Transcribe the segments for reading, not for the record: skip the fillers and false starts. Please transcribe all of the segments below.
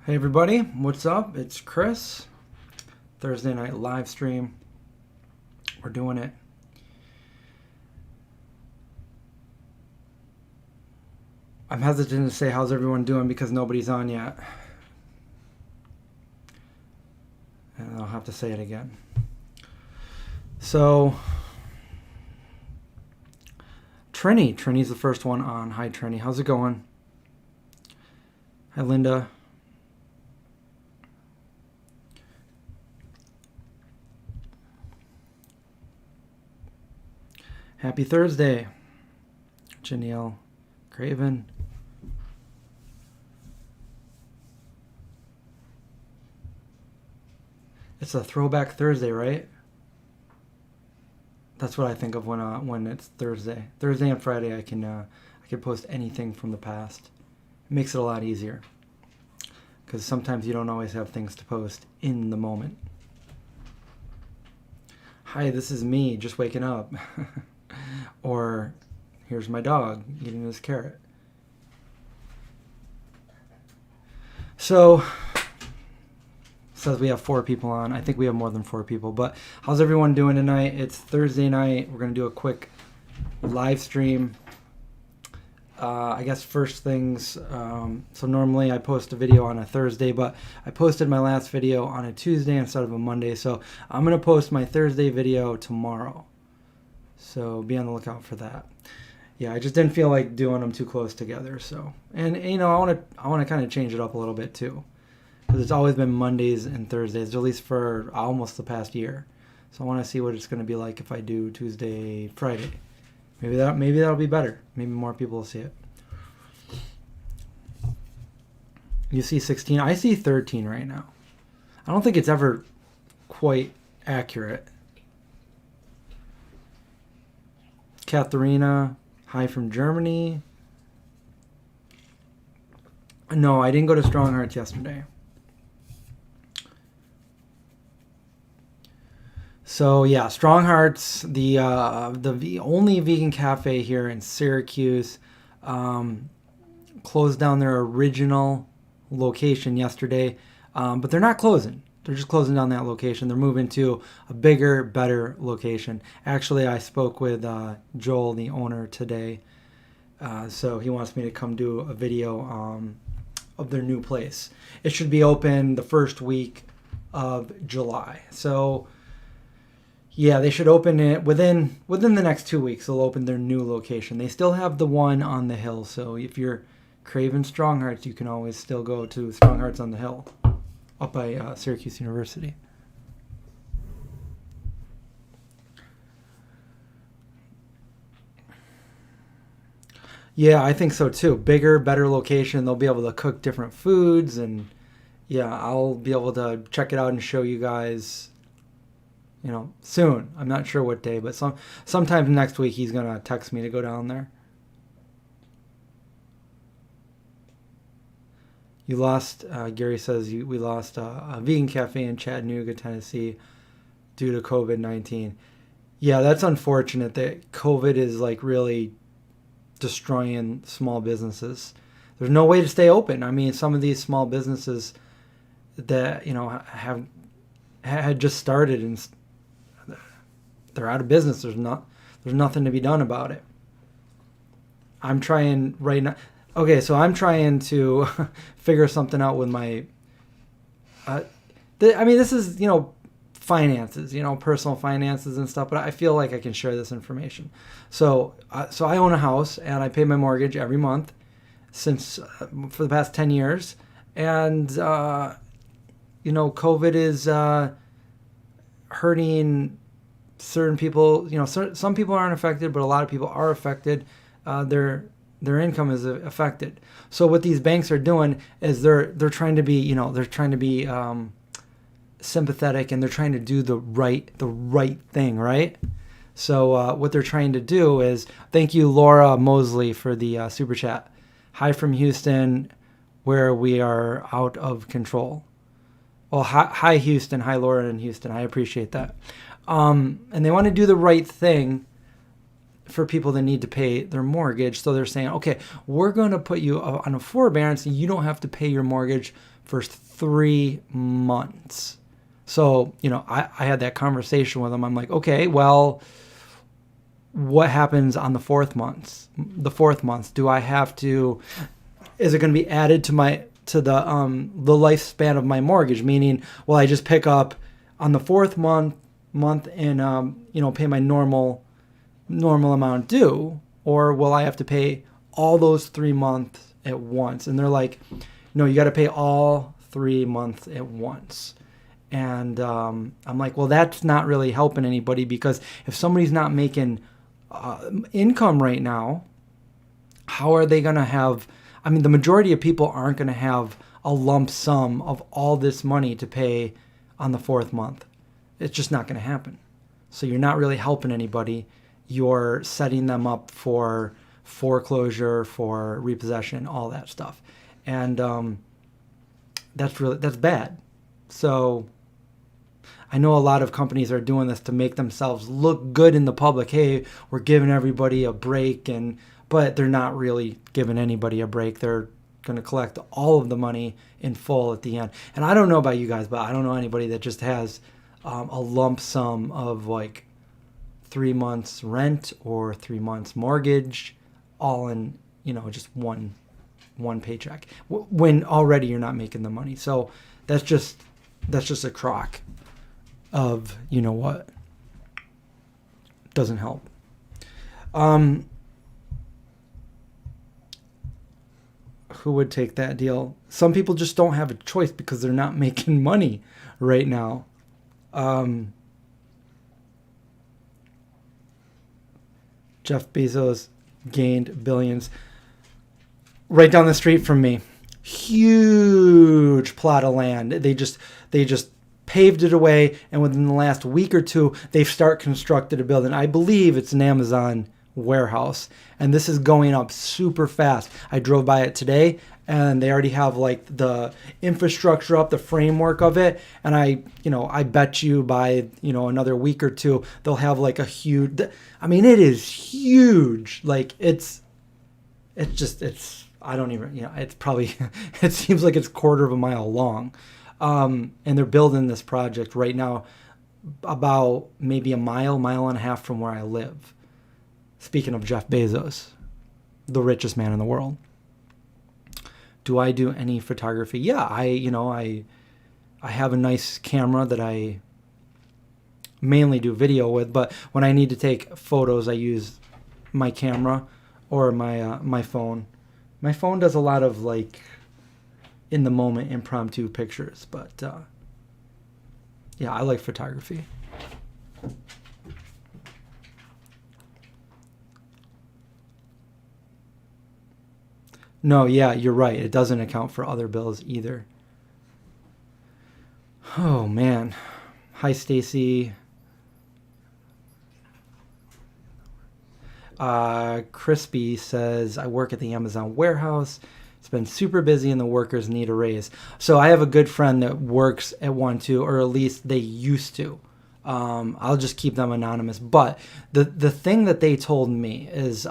Hey everybody, what's up? It's Chris. Thursday night live stream. We're doing it. I'm hesitant to say how's everyone doing because nobody's on yet. And I'll have to say it again. So, Trini's the first one on. Hi Trini, how's it going? Hi Linda. Happy Thursday, Janelle Craven. It's a throwback Thursday, right? That's what I think of when it's Thursday. Thursday and Friday, I can post anything from the past. It makes it a lot easier because sometimes you don't always have things to post in the moment. Hi, this is me just waking up. Or here's my dog eating his carrot. So, says we have 4 people on. I think we have more than 4 people. But how's everyone doing tonight? It's Thursday night. We're going to do a quick live stream. I guess first things, so normally I post a video on a Thursday, but I posted my last video on a Tuesday instead of a Monday. So I'm going to post my Thursday video tomorrow. So be on the lookout for that. Yeah, I just didn't feel like doing them too close together. So, and you know, I want to kind of change it up a little bit too, because it's always been Mondays and Thursdays, at least for almost the past year. So I want to see what it's going to be like if I do Tuesday, Friday. Maybe that'll be better. Maybe more people will see it. You see 16. I see 13 right now. I don't think it's ever quite accurate. Katharina, hi from Germany. No, I didn't go to Strong Hearts yesterday. So yeah, Strong Hearts, the only vegan cafe here in Syracuse, closed down their original location yesterday, but they're not closing. They're just closing down that location. They're moving to a bigger, better location. Actually, I spoke with Joel, the owner, today. So he wants me to come do a video of their new place. It should be open the first week of July. So yeah, they should open it within the next 2 weeks. They'll open their new location. They still have the one on the hill. So if you're craving Strong Hearts, you can always still go to Strong Hearts on the Hill, up by Syracuse University. Yeah, I think so too. Bigger, better location. They'll be able to cook different foods, and yeah, I'll be able to check it out and show you guys, you know, soon. I'm not sure what day, but sometime next week he's gonna text me to go down there. You lost, Gary says, we lost a vegan cafe in Chattanooga, Tennessee due to COVID-19. Yeah, that's unfortunate that COVID is like really destroying small businesses. There's no way to stay open. I mean, some of these small businesses that, you know, had just started and they're out of business. There's nothing to be done about it. I'm trying right now. Okay, so I'm trying to figure something out with my. I mean, this is, you know, finances, you know, personal finances and stuff. But I feel like I can share this information. So I own a house and I pay my mortgage every month since for the past 10 years, and you know, COVID is hurting certain people. You know, some people aren't affected, but a lot of people are affected. Their income is affected. So what these banks are doing is they're trying to be, you know, sympathetic, and they're trying to do the right thing, right? So what they're trying to do is, thank you Laura Mosley for the super chat. Hi from Houston, where we are out of control. Well, hi Houston, hi Laura in Houston. I appreciate that. And they want to do the right thing. for people that need to pay their mortgage. So they're saying, okay, we're going to put you on a forbearance and you don't have to pay your mortgage for 3 months. So, I had that conversation with them. I'm like, okay, well, what happens on the fourth month? Do I have to, is it going to be added to the lifespan of my mortgage? Meaning, will I just pick up on the fourth month and, pay my normal amount due, or will I have to pay all those 3 months at once? And they're like, no, you got to pay all 3 months at once. And I'm like, well, that's not really helping anybody, because if somebody's not making income right now, how are they going to have, the majority of people aren't going to have a lump sum of all this money to pay on the fourth month. It's just not going to happen. So you're not really helping anybody. You're setting them up for foreclosure, for repossession, all that stuff. And that's bad. So I know a lot of companies are doing this to make themselves look good in the public. Hey, we're giving everybody a break, but they're not really giving anybody a break. They're going to collect all of the money in full at the end. And I don't know about you guys, but I don't know anybody that just has a lump sum of like 3 months rent or 3 months mortgage, all in, just one paycheck, when already you're not making the money. So that's just a crock of, what doesn't help. Who would take that deal? Some people just don't have a choice because they're not making money right now. Jeff Bezos gained billions. Right down the street from me, huge plot of land. They just paved it away, and within the last week or two, they've constructed a building. I believe it's an Amazon warehouse, and this is going up super fast. I drove by it today, and they already have like the infrastructure up, the framework of it, and I bet you by another week or two they'll have like a huge, it is huge. Like it's I don't even, it's probably it seems like it's 1/4 of a mile long. And they're building this project right now about maybe a mile and a half from where I live. Speaking of Jeff Bezos, the richest man in the world. Do I do any photography? Yeah, I have a nice camera that I mainly do video with, but when I need to take photos, I use my camera or my phone. My phone does a lot of like in the moment impromptu pictures, but yeah, I like photography. No, yeah, you're right. It doesn't account for other bills either. Oh man. Hi, Stacy. Crispy says, I work at the Amazon warehouse. It's been super busy and the workers need a raise. So I have a good friend that works at one too, or at least they used to. I'll just keep them anonymous. But the thing that they told me is,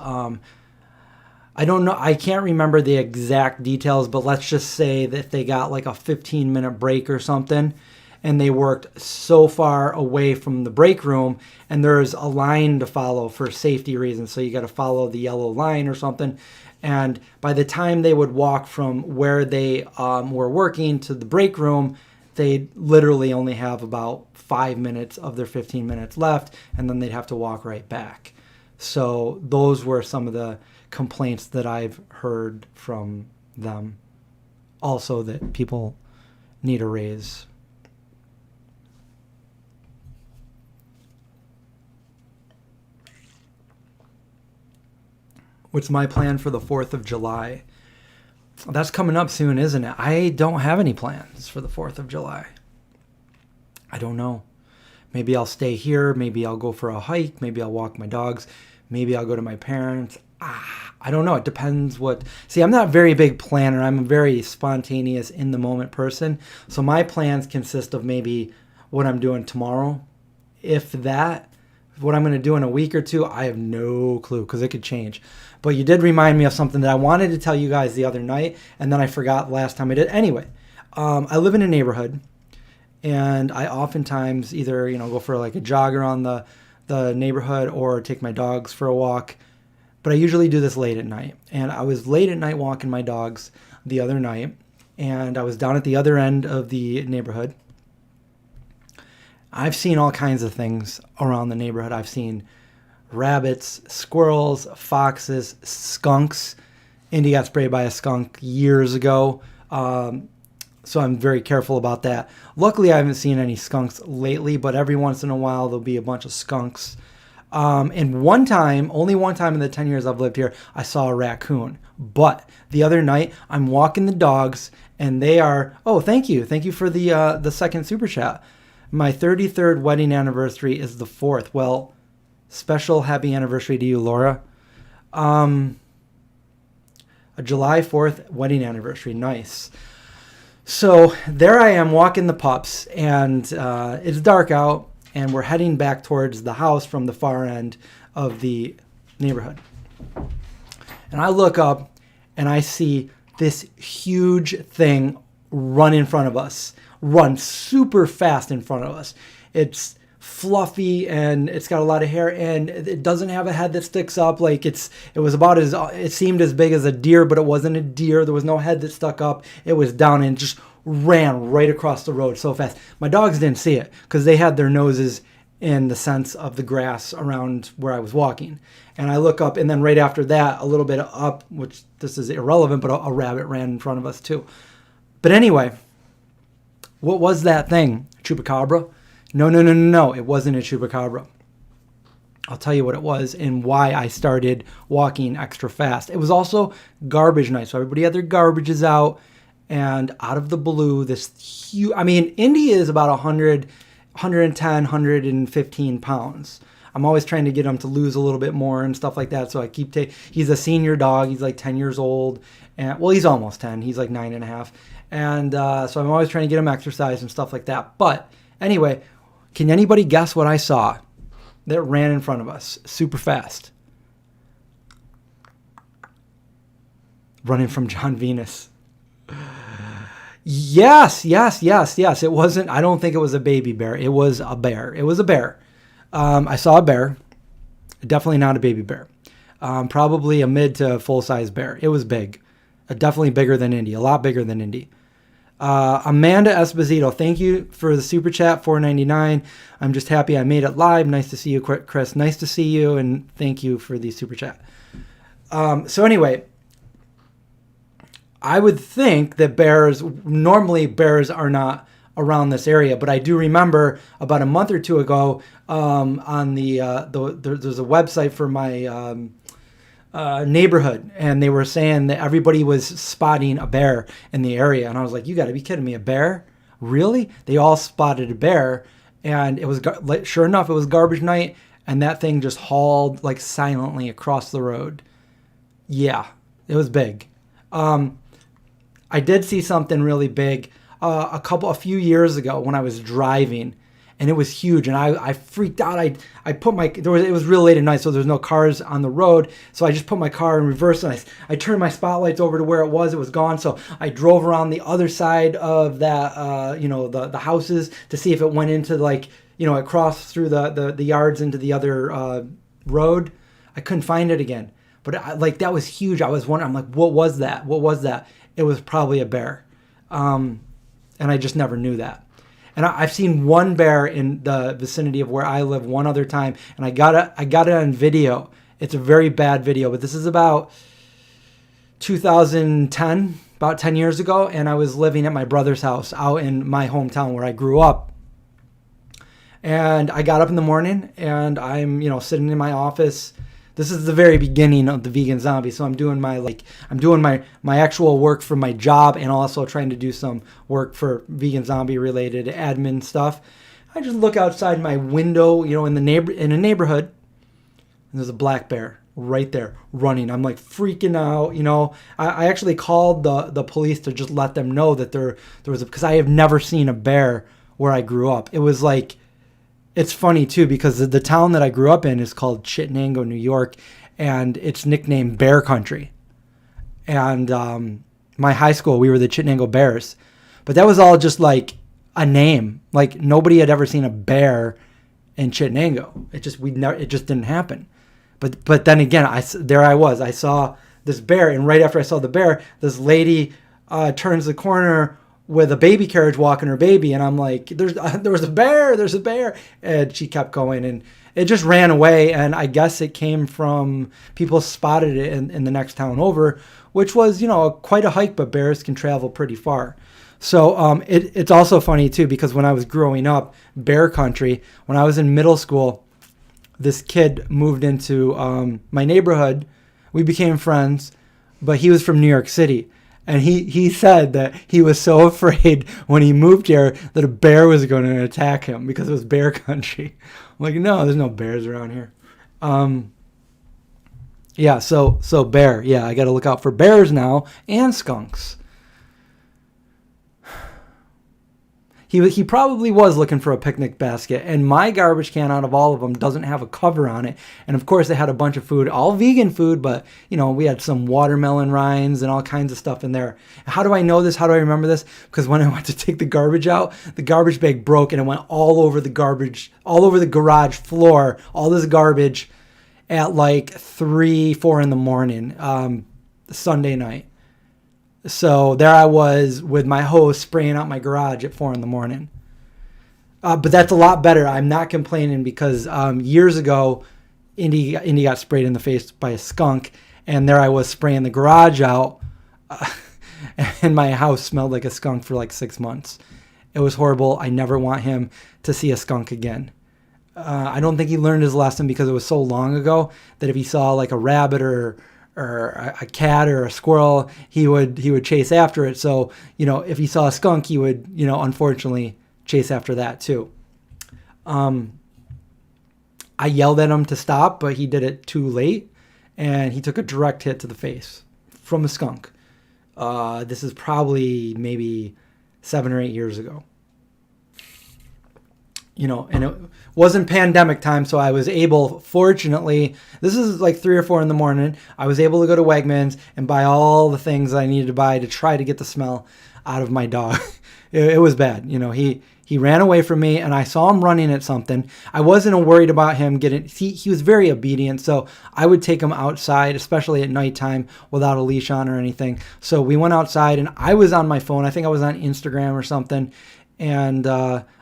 I don't know, I can't remember the exact details, but let's just say that they got like a 15-minute break or something, and they worked so far away from the break room, and there's a line to follow for safety reasons. So you got to follow the yellow line or something. And by the time they would walk from where they were working to the break room, they'd literally only have about 5 minutes of their 15 minutes left, and then they'd have to walk right back. So those were some of the complaints that I've heard from them. Also that people need a raise. What's my plan for the 4th of July? That's coming up soon, isn't it? I don't have any plans for the 4th of July. I don't know. Maybe I'll stay here. Maybe I'll go for a hike. Maybe I'll walk my dogs. Maybe I'll go to my parents. I don't know. It depends what... See, I'm not a very big planner. I'm a very spontaneous, in-the-moment person. So my plans consist of maybe what I'm doing tomorrow, if that. What I'm going to do in a week or two, I have no clue because it could change. But you did remind me of something that I wanted to tell you guys the other night, and then I forgot last time I did. Anyway, I live in a neighborhood, and I oftentimes either go for like a jog around the neighborhood or take my dogs for a walk. But I usually do this late at night. And I was late at night walking my dogs the other night, and I was down at the other end of the neighborhood. I've seen all kinds of things around the neighborhood. I've seen rabbits, squirrels, foxes, skunks. Indy got sprayed by a skunk years ago, so I'm very careful about that. Luckily, I haven't seen any skunks lately, but every once in a while, there'll be a bunch of skunks. And only one time in the 10 years I've lived here, I saw a raccoon. But the other night, I'm walking the dogs, and they are, oh, thank you. Thank you for the second super chat. My 33rd wedding anniversary is the 4th. Well, special happy anniversary to you, Laura. A July 4th wedding anniversary. Nice. So there I am walking the pups, and it's dark out, and we're heading back towards the house from the far end of the neighborhood. And I look up, and I see this huge thing run in front of us. Run super fast in front of us. It's fluffy and it's got a lot of hair, and it doesn't have a head that sticks up. Like it seemed as big as a deer, but it wasn't a deer. There was no head that stuck up. It was down and just ran right across the road so fast. My dogs didn't see it because they had their noses in the sense of the grass around where I was walking. And I look up, and then right after that, a little bit up, which this is irrelevant, but a rabbit ran in front of us too. But anyway, what was that thing? Chupacabra? No. It wasn't a chupacabra. I'll tell you what it was and why I started walking extra fast. It was also garbage night, so everybody had their garbages out, and out of the blue, this huge... I mean, Indy is about 100, 110, 115 pounds. I'm always trying to get him to lose a little bit more and stuff like that, so I keep taking... He's a senior dog. He's like 10 years old. And well, he's almost 10. He's like 9.5. And so I'm always trying to get him exercise and stuff like that. But anyway, can anybody guess what I saw that ran in front of us super fast? Running from John Venus. Yes. It wasn't, I don't think it was a baby bear. It was a bear. I saw a bear. Definitely not a baby bear. Probably a mid to full-size bear. It was big. Definitely bigger than Indy. A lot bigger than Indy. Amanda Esposito, thank you for the super chat, $4.99. I'm just happy I made it live. Nice to see you, Chris. Nice to see you, and thank you for the super chat. So anyway, I would think that normally bears are not around this area, but I do remember about a month or two ago on there's a website for my neighborhood, and they were saying that everybody was spotting a bear in the area, and I was like, you got to be kidding me, a bear? Really? They all spotted a bear, and it was sure enough, it was garbage night, and that thing just hauled like silently across the road. Yeah, it was big. I did see something really big a few years ago when I was driving, and it was huge, and I freaked out. It was real late at night, so there's no cars on the road, so I just put my car in reverse, and I turned my spotlights over to where it was gone, so I drove around the other side of that, the houses to see if it went into it crossed through the yards into the other road. I couldn't find it again, but that was huge. I was wondering, I'm like, what was that? It was probably a bear, and I just never knew that. And I've seen one bear in the vicinity of where I live one other time, and I got it on video. It's a very bad video, but this is about 2010, about 10 years ago, and I was living at my brother's house out in my hometown where I grew up. And I got up in the morning, and I'm sitting in my office. This is the very beginning of the Vegan Zombie, so I'm doing my actual work for my job, and also trying to do some work for Vegan Zombie related admin stuff. I just look outside my window, in a neighborhood, and there's a black bear right there running. I'm like freaking out, I actually called the police to just let them know that there was because I have never seen a bear where I grew up. It was like it's funny too because the town that I grew up in is called Chittenango, New York, and it's nicknamed Bear Country. And my high school, we were the Chittenango Bears, but that was all just like a name. Like nobody had ever seen a bear in Chittenango. It just didn't happen. But then again, I saw this bear, and right after I saw the bear, this lady turns the corner with a baby carriage walking her baby, and I'm like, there was a bear, and she kept going, and it just ran away, and I guess it came from people spotted it in the next town over, which was, quite a hike, but bears can travel pretty far. So it's also funny too, because when I was growing up, bear country, when I was in middle school, this kid moved into my neighborhood. We became friends, but he was from New York City. And he said that he was so afraid when he moved here that a bear was going to attack him because it was bear country. I'm like, no, there's no bears around here. Yeah, so bear. Yeah, I got to look out for bears now and skunks. He probably was looking for a picnic basket, and my garbage can out of all of them doesn't have a cover on it. And of course, they had a bunch of food, all vegan food, but we had some watermelon rinds and all kinds of stuff in there. How do I know this? How do I remember this? Because when I went to take the garbage out, the garbage bag broke and it went all over the garage floor, all this garbage at like 3-4 in the morning, Sunday night. So there I was with my hose spraying out my garage at 4 in the morning. But that's a lot better. I'm not complaining because years ago, Indy got sprayed in the face by a skunk. And there I was spraying the garage out. And my house smelled like a skunk for like 6 months. It was horrible. I never want him to see a skunk again. I don't think he learned his lesson because it was so long ago that if he saw like a rabbit or a cat or a squirrel, he would chase after it. So, if he saw a skunk, he would, unfortunately chase after that too. I yelled at him to stop, but he did it too late, and he took a direct hit to the face from a skunk. This is probably maybe 7 or 8 years ago. And it wasn't pandemic time, so I was able, fortunately, this is like 3 or 4 in the morning, I was able to go to Wegmans and buy all the things I needed to buy to try to get the smell out of my dog. It was bad. He ran away from me, and I saw him running at something. I wasn't worried about him getting, he was very obedient, so I would take him outside, especially at nighttime, without a leash on or anything. So we went outside, and I was on my phone. I think I was on Instagram or something, and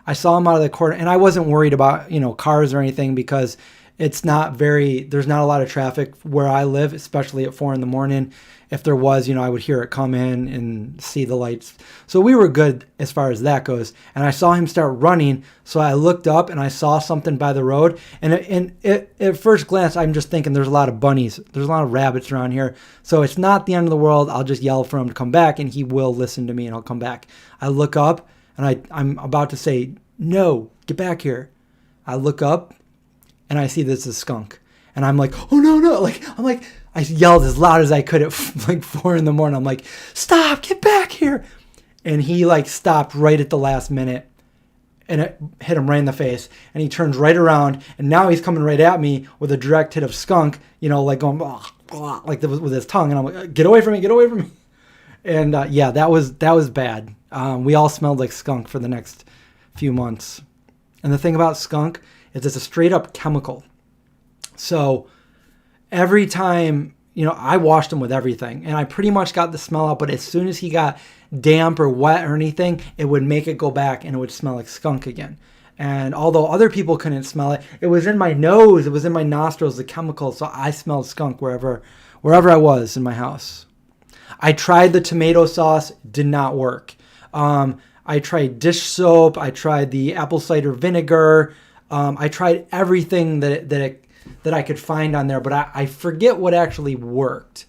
I saw him out of the corner, and I wasn't worried about, cars or anything because there's not a lot of traffic where I live, especially at 4 in the morning. If there was, I would hear it come in and see the lights. So we were good as far as that goes. And I saw him start running. So I looked up and I saw something by the road. And at first glance, I'm just thinking there's a lot of bunnies. There's a lot of rabbits around here. So it's not the end of the world. I'll just yell for him to come back and he will listen to me and I'll come back. I look up and I'm about to say, no, get back here. I look up and I see this is a skunk. And I'm like, oh, no. I yelled as loud as I could at like 4 in the morning. I'm like, stop, get back here. And he stopped right at the last minute and it hit him right in the face. And he turns right around and now he's coming right at me with a direct hit of skunk, like going, blah, blah, like with his tongue. And I'm like, get away from me. And that was bad. We all smelled like skunk for the next few months. And the thing about skunk is it's a straight up chemical. So every time, I washed him with everything and I pretty much got the smell out, but as soon as he got damp or wet or anything, it would make it go back and it would smell like skunk again. And although other people couldn't smell it, it was in my nose, it was in my nostrils, the chemical. So I smelled skunk wherever I was in my house. I tried the tomato sauce, did not work. I tried dish soap. I tried the apple cider vinegar. I tried everything that I could find on there, but I forget what actually worked.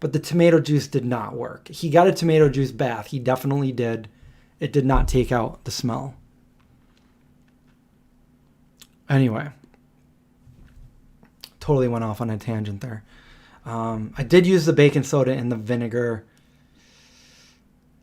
But the tomato juice did not work. He got a tomato juice bath. He definitely did. It did not take out the smell. Anyway, totally went off on a tangent there. I did use the baking soda and the vinegar.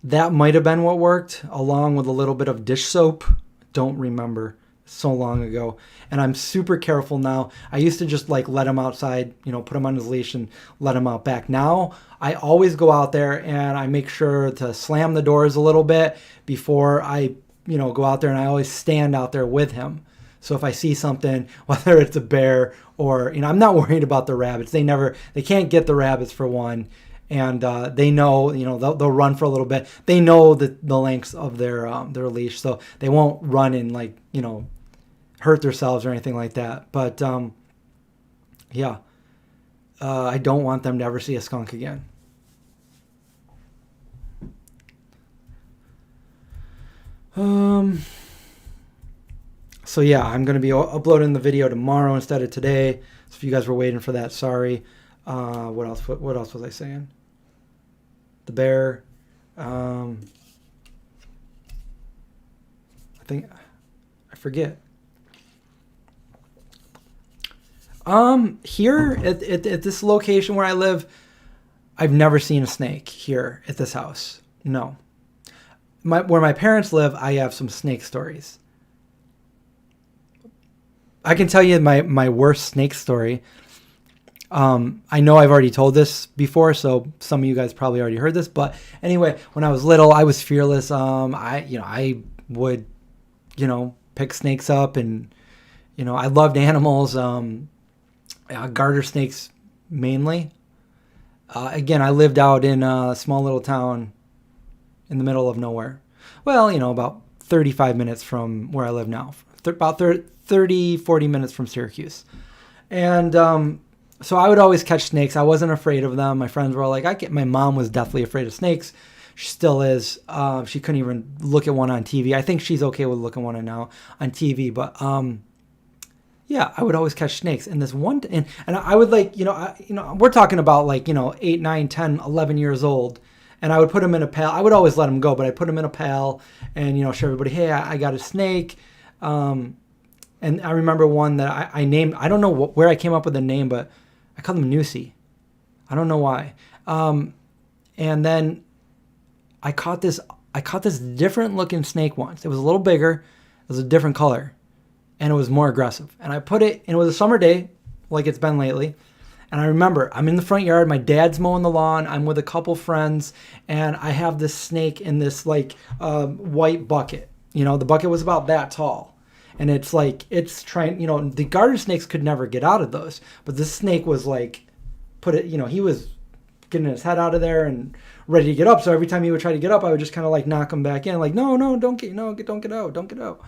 That might have been what worked, along with a little bit of dish soap. Don't remember. so long ago, and I'm super careful now. I used to just like let him outside, put him on his leash and let him out back. Now I always go out there and I make sure to slam the doors a little bit before I, go out there, and I always stand out there with him. So if I see something, whether it's a bear or, I'm not worried about the rabbits. They can't get the rabbits for one. And they know, they'll run for a little bit. They know the lengths of their leash, so they won't run and like, hurt themselves or anything like that. But yeah, I don't want them to ever see a skunk again. So yeah, I'm going to be uploading the video tomorrow instead of today. So if you guys were waiting for that, sorry. What else was I saying? The bear. I forget. Here at this location where I live, I've never seen a snake here at this house. No. Where my parents live, I have some snake stories. I can tell you my worst snake story. I know I've already told this before, so some of you guys probably already heard this. But anyway, when I was little, I was fearless. I would, pick snakes up, and I loved animals. Garter snakes mainly. Again, I lived out in a small little town in the middle of nowhere. Well, about 35 minutes from where I live now. About 30, 40 minutes from Syracuse. And so I would always catch snakes. I wasn't afraid of them. My friends were all like, my mom was deathly afraid of snakes. She still is. She couldn't even look at one on TV. I think she's okay with looking one now on TV. But yeah, I would always catch snakes. And this one, and I would like, we're talking about like, 8, 9, 10, 11 years old. And I would put them in a pail. I would always let them go, but I put them in a pail and, show everybody, hey, I got a snake. And I remember one that I named, I don't know where I came up with the name, but I called him Newsy. I don't know why. And then I caught this different looking snake once. It was a little bigger. It was a different color. And it was more aggressive. And I put it, and it was a summer day, like it's been lately. And I remember I'm in the front yard. My dad's mowing the lawn. I'm with a couple friends. And I have this snake in this like white bucket. The bucket was about that tall. And it's like, it's trying, the garter snakes could never get out of those. But this snake was like, he was getting his head out of there and ready to get up. So every time he would try to get up, I would just kind of like knock him back in. Like, no, don't get out.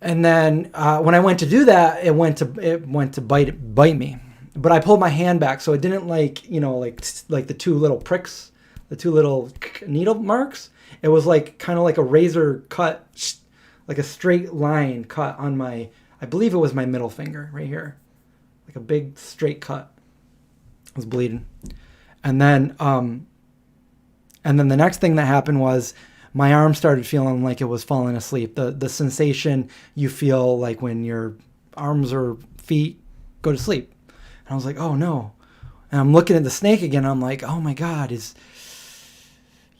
And then when I went to do that, it went to bite me. But I pulled my hand back, so it didn't like the two little pricks, the two little needle marks. It was like kind of like a razor cut, like a straight line cut on I believe it was my middle finger right here, like a big straight cut. I was bleeding, and then the next thing that happened was my arm started feeling like it was falling asleep. The sensation you feel like when your arms or feet go to sleep. And I was like, oh no. And I'm looking at the snake again. I'm like, oh my God,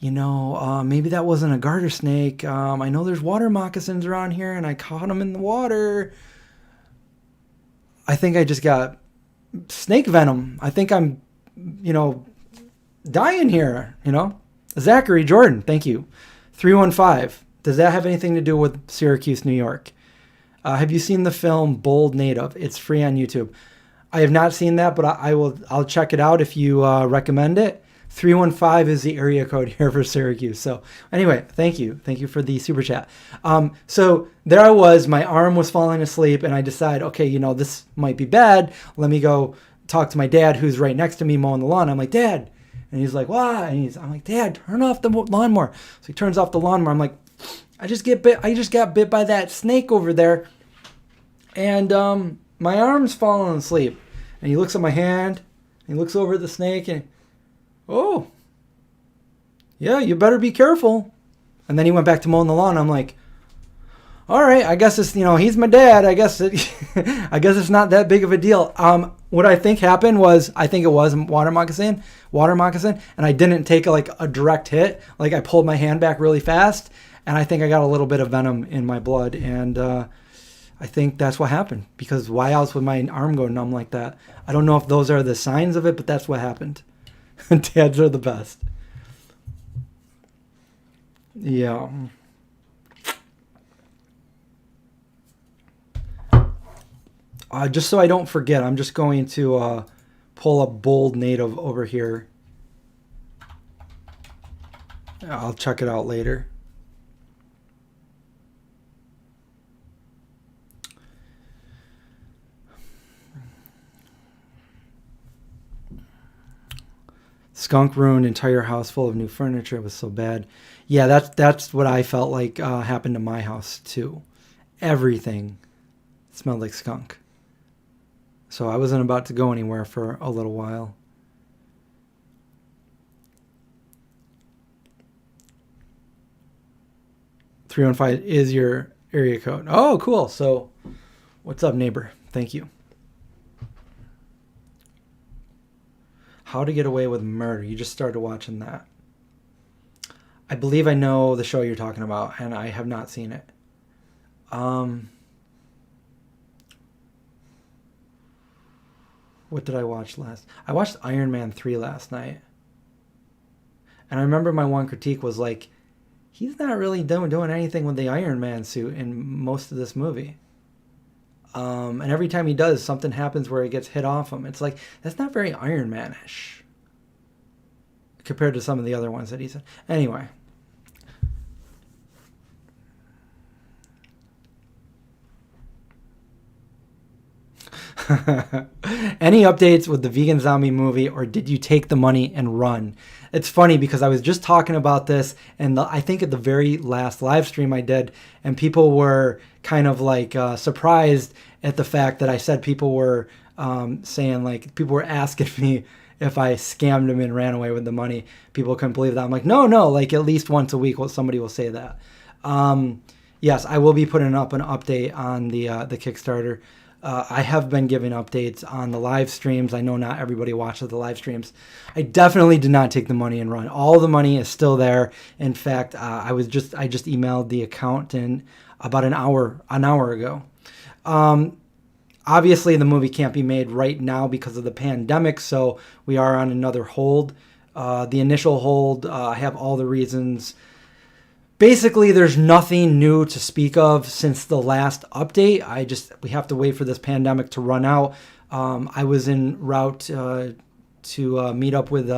maybe that wasn't a garter snake. I know there's water moccasins around here and I caught them in the water. I think I just got snake venom. I think I'm, dying here, Zachary Jordan, thank you. 315. Does that have anything to do with Syracuse, New York? Have you seen the film Bold Native? It's free on YouTube. I have not seen that, but I'll check it out if you recommend it. 315 is the area code here for Syracuse. So anyway, thank you. Thank you for the super chat. So there I was, my arm was falling asleep and I decided, okay, this might be bad. Let me go talk to my dad who's right next to me mowing the lawn. I'm like, Dad. And he's like, why? And I'm like, Dad, turn off the lawnmower. So he turns off the lawnmower. I'm like, I just got bit by that snake over there. And my arm's falling asleep. And he looks at my hand. And he looks over at the snake and, oh, yeah, you better be careful. And then he went back to mowing the lawn. I'm like, all right, I guess it's, he's my dad. I guess it's not that big of a deal. What I think happened was, I think it was water moccasin, and I didn't take a direct hit. Like I pulled my hand back really fast, And I think I got a little bit of venom in my blood, and I think that's what happened. Because why else would my arm go numb like that? I don't know if those are the signs of it, but that's what happened. Dads are the best. Yeah. Just so I don't forget, I'm just going to pull up Bold Native over here. I'll check it out later. Skunk ruined entire house full of new furniture. It was so bad. Yeah, that's what I felt like happened to my house too. Everything smelled like skunk. So I wasn't about to go anywhere for a little while. "315 is your area code." Oh, cool. So what's up, neighbor? Thank you. How to Get Away with Murder. You just started watching that. I believe I know the show you're talking about, and I have not seen it. What did I watch last? I watched Iron Man 3 last night. And I remember my one critique was like, he's not really doing anything with the Iron Man suit in most of this movie. And every time he does, something happens where he gets hit off him. It's like, that's not very Iron Man-ish compared to some of the other ones that he's in. Anyway. Any updates with the vegan zombie movie, or did you take the money and run? It's funny because I was just talking about this, and I think at the very last live stream I did, and people were kind of like surprised at the fact that I said people were saying, like, people were asking me if I scammed them and ran away with the money. People couldn't believe that. I'm like, no, like at least once a week somebody will say that. Yes, I will be putting up an update on the Kickstarter. I have been giving updates on the live streams. I know not everybody watches the live streams. I definitely did not take the money and run. All the money is still there. In fact, I just emailed the accountant about an hour ago. Obviously, the movie can't be made right now because of the pandemic, so we are on another hold. The initial hold, I have all the reasons. Basically, there's nothing new to speak of since the last update. We have to wait for this pandemic to run out. I was en route to meet up with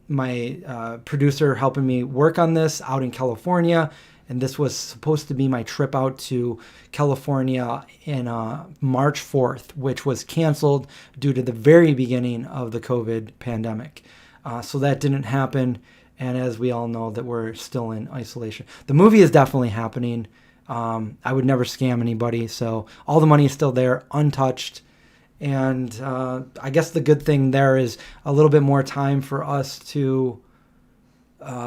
my producer helping me work on this out in California. And this was supposed to be my trip out to California in March 4th, which was canceled due to the very beginning of the COVID pandemic. So that didn't happen. And as we all know, that we're still in isolation. The movie is definitely happening. I would never scam anybody. So all the money is still there, untouched. And I guess the good thing there is a little bit more time for us to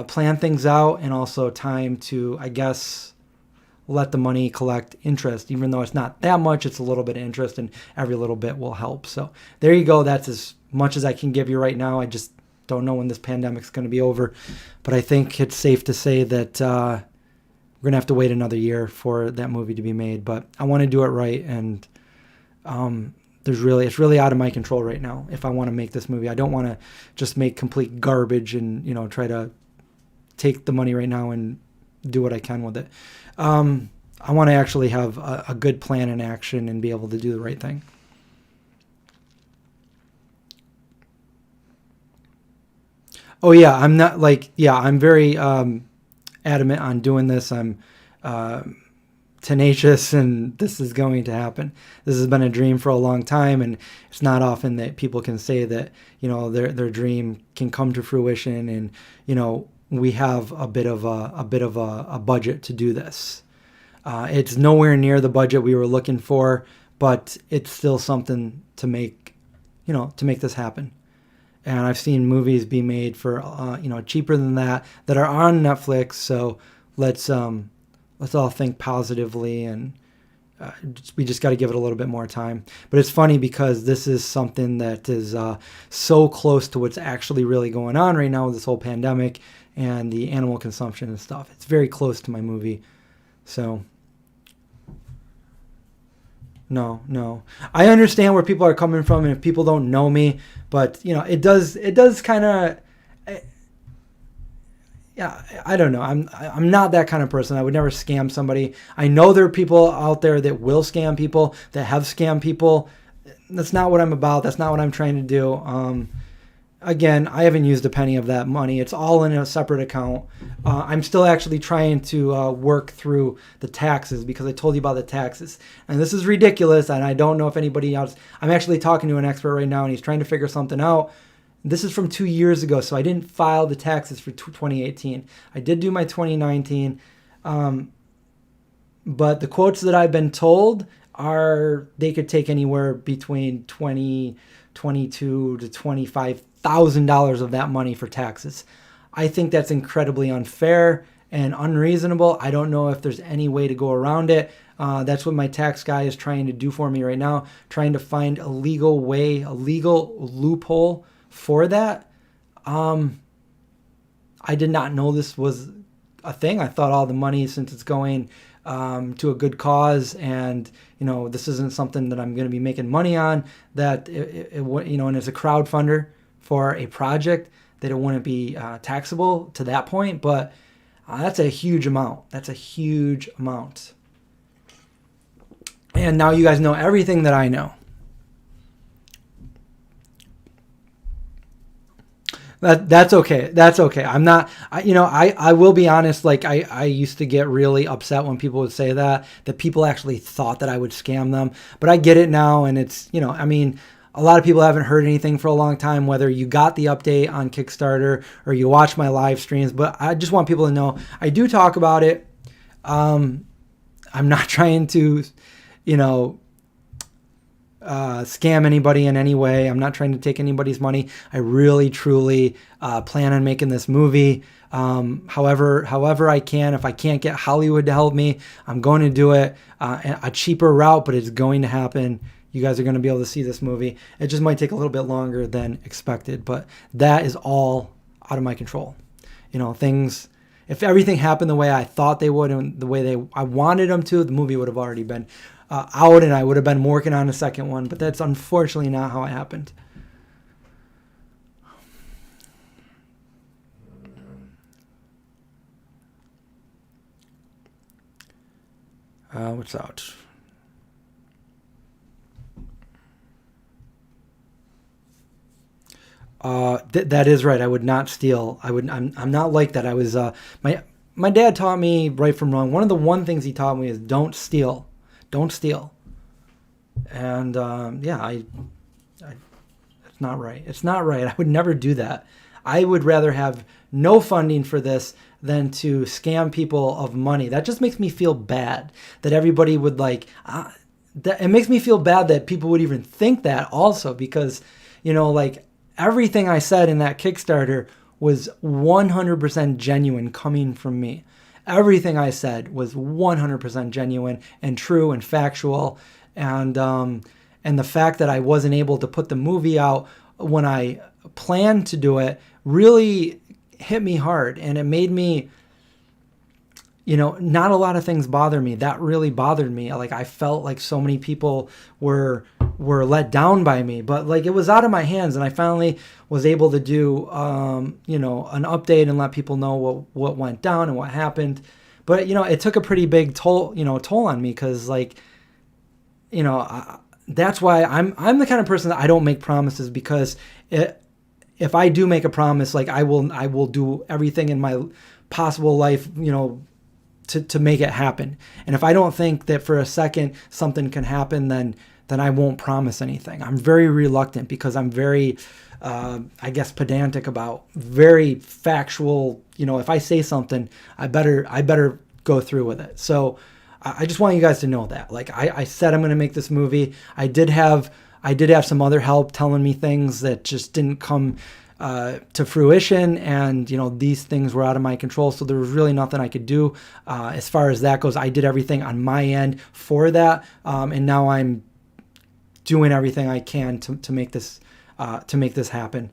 plan things out, and also time to, I guess, let the money collect interest. Even though it's not that much, it's a little bit of interest, and every little bit will help. So there you go. That's as much as I can give you right now. I just don't know when this pandemic's going to be over, but I think it's safe to say that we're going to have to wait another year for that movie to be made. But I want to do it right, and it's really out of my control right now. If I want to make this movie, I don't want to just make complete garbage and try to take the money right now and do what I can with it. I want to actually have a good plan in action and be able to do the right thing. Oh yeah, I'm very adamant on doing this. I'm tenacious, and this is going to happen. This has been a dream for a long time, and it's not often that people can say that their dream can come to fruition, and we have a bit of a budget to do this. It's nowhere near the budget we were looking for, but it's still something to make this happen. And I've seen movies be made for cheaper than that are on Netflix. So let's all think positively and we just got to give it a little bit more time. But it's funny because this is something that is so close to what's actually really going on right now with this whole pandemic and the animal consumption and stuff. It's very close to my movie. So no. I understand where people are coming from, and if people don't know me, but it does kind of. Yeah, I don't know. I'm not that kind of person. I would never scam somebody. I know there are people out there that will scam people, that have scammed people. That's not what I'm about. That's not what I'm trying to do. Again, I haven't used a penny of that money. It's all in a separate account. I'm still actually trying to work through the taxes because I told you about the taxes. And this is ridiculous, and I don't know if anybody else... I'm actually talking to an expert right now, and he's trying to figure something out. This is from 2 years ago, so I didn't file the taxes for 2018. I did do my 2019, but the quotes that I've been told are they could take anywhere between $22,000 to $25,000 of that money for taxes. I think that's incredibly unfair and unreasonable. I don't know if there's any way to go around it. That's what my tax guy is trying to do for me right now, trying to find a legal way, a legal loophole for that. I did not know this was a thing. I thought all the money, since it's going to a good cause, and this isn't something that I'm going to be making money on, that and as a crowdfunder for a project, that it wouldn't be taxable to that point. But that's a huge amount. That's a huge amount. And now you guys know everything that I know. That's okay. That's okay. I'm not, I will be honest. Like I used to get really upset when people would say that people actually thought that I would scam them, but I get it now. And it's, a lot of people haven't heard anything for a long time, whether you got the update on Kickstarter or you watch my live streams, but I just want people to know I do talk about it. I'm not trying to, scam anybody in any way. I'm not trying to take anybody's money. I really, truly plan on making this movie. However I can. If I can't get Hollywood to help me, I'm going to do it a cheaper route, but it's going to happen. You guys are going to be able to see this movie. It just might take a little bit longer than expected, but that is all out of my control. Things, if everything happened the way I thought they would and the way I wanted them to, the movie would have already been out, and I would have been working on a second one, but that's unfortunately not how it happened. What's out? That is right. I would not steal. I'm not like that. I was my dad taught me right from wrong. One things he taught me is don't steal. Don't steal. And it's not right. It's not right. I would never do that. I would rather have no funding for this than to scam people of money. That just makes me feel bad that everybody would it makes me feel bad that people would even think that also, because, everything I said in that Kickstarter was 100% genuine coming from me. Everything I said was 100% genuine and true and factual. And the fact that I wasn't able to put the movie out when I planned to do it really hit me hard. And it made me, not a lot of things bother me. That really bothered me. I felt like so many people were let down by me, but it was out of my hands, and I finally was able to do an update and let people know what went down and what happened. But it took a pretty big toll on me, because that's why I'm the kind of person that I don't make promises, because if I do make a promise, I will do everything in my possible life, to make it happen. And if I don't think that for a second something can happen, then I won't promise anything. I'm very reluctant, because I'm very, pedantic about, very factual. If I say something, I better go through with it. So I just want you guys to know that. I said I'm going to make this movie. I did have I did have some other help telling me things that just didn't come to fruition, and these things were out of my control, so there was really nothing I could do as far as that goes. I did everything on my end for that, and now I'm doing everything I can to make this happen.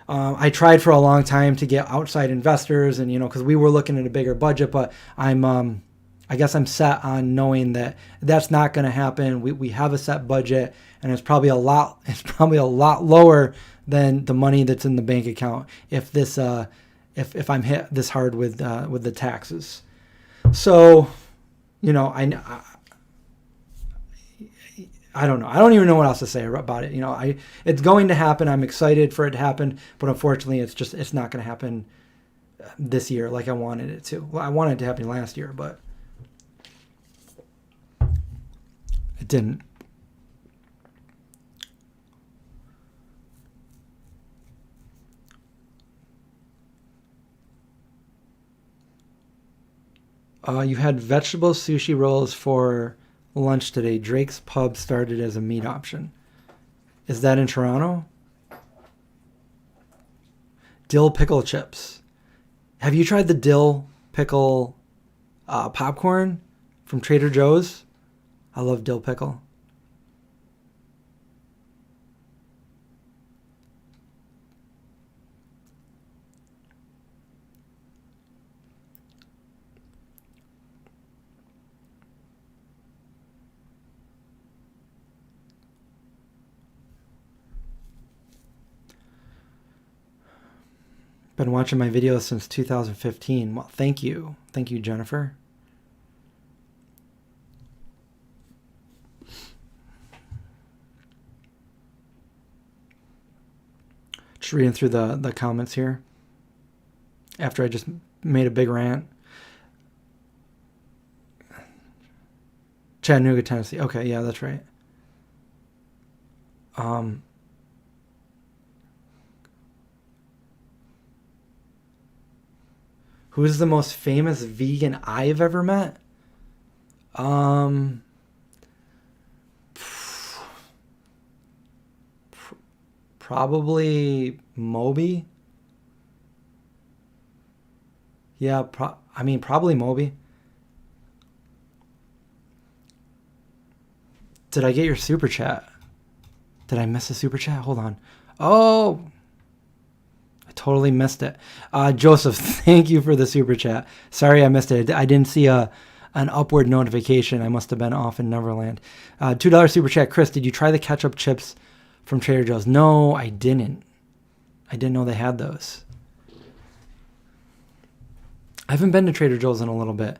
I tried for a long time to get outside investors, and because we were looking at a bigger budget, but I guess I'm set on knowing that that's not going to happen. We have a set budget, and it's probably a lot lower than the money that's in the bank account if I'm hit this hard with the taxes. So, I don't know. I don't even know what else to say about it. It's going to happen. I'm excited for it to happen, but unfortunately, it's not going to happen this year like I wanted it to. Well, I wanted it to happen last year, but it didn't. You had vegetable sushi rolls for lunch today. Drake's Pub started as a meat option. Is that in Toronto? Dill pickle chips. Have you tried the dill pickle popcorn from Trader Joe's? I love dill pickle. Been watching my videos since 2015. Well, thank you. Thank you, Jennifer. Just reading through the comments here after I just made a big rant. Chattanooga, Tennessee. Okay, yeah, that's right. Who's the most famous vegan I've ever met? Probably Moby. Yeah, probably Moby. Did I get your super chat? Did I miss a super chat? Hold on. Oh, I totally missed it. Joseph, thank you for the super chat. Sorry I missed it. I didn't see an upward notification. I must have been off in Neverland. $2 super chat. Chris, did you try the ketchup chips from Trader Joe's? No, I didn't. I didn't know they had those. I haven't been to Trader Joe's in a little bit.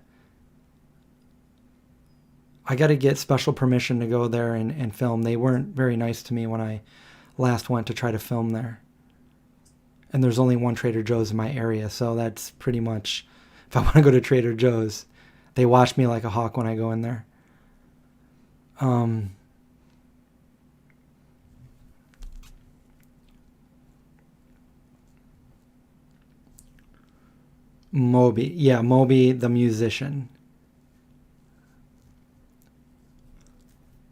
I got to get special permission to go there and film. They weren't very nice to me when I last went to try to film there. And there's only one Trader Joe's in my area, so that's pretty much, if I want to go to Trader Joe's, they watch me like a hawk when I go in there. Moby. Yeah, Moby the musician.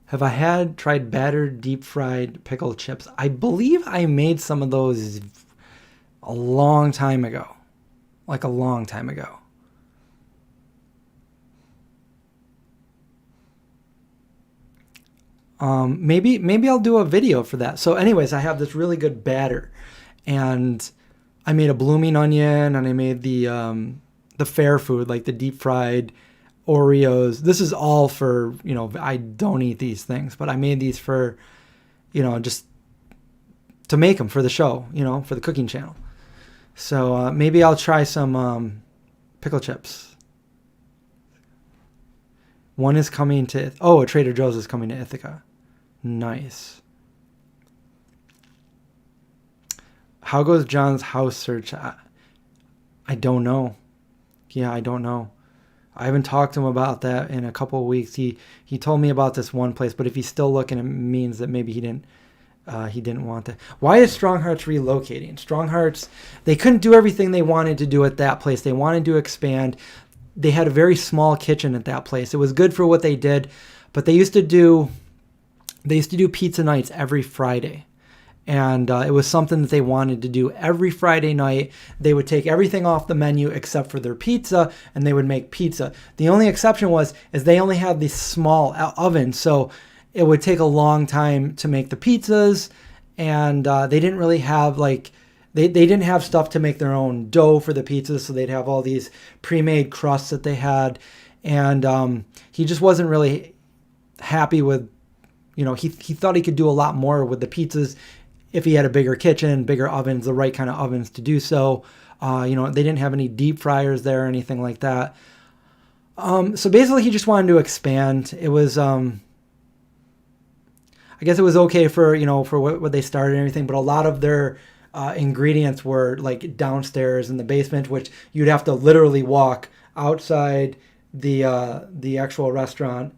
Have I tried battered deep fried pickled chips? I believe I made some of those a long time ago. Like a long time ago. Maybe I'll do a video for that. So anyways, I have this really good batter, and I made a blooming onion, and I made the fair food, like the deep fried Oreos. This is all for, I don't eat these things, but I made these for, just to make them for the show, for the cooking channel. So maybe I'll try some pickle chips. One is coming to, a Trader Joe's is coming to Ithaca. Nice. How goes John's house search? I don't know. Yeah, I don't know. I haven't talked to him about that in a couple of weeks. He told me about this one place, but if he's still looking, it means that maybe he didn't want that. Why is Strong Hearts relocating? Strong Hearts, they couldn't do everything they wanted to do at that place. They wanted to expand. They had a very small kitchen at that place. It was good for what they did, but they used to do they used to do pizza nights every Friday. And it was something that they wanted to do every Friday night. They would take everything off the menu except for their pizza, and they would make pizza. The only exception is they only had these small ovens, so it would take a long time to make the pizzas, and they didn't really have like they didn't have stuff to make their own dough for the pizzas, so they'd have all these pre-made crusts that they had, and he just wasn't really happy with, he thought he could do a lot more with the pizzas if he had a bigger kitchen, bigger ovens, the right kind of ovens to do so. They didn't have any deep fryers there or anything like that. So basically he just wanted to expand. It was, I guess it was okay for what they started and everything, but a lot of their ingredients were like downstairs in the basement, which you'd have to literally walk outside the actual restaurant,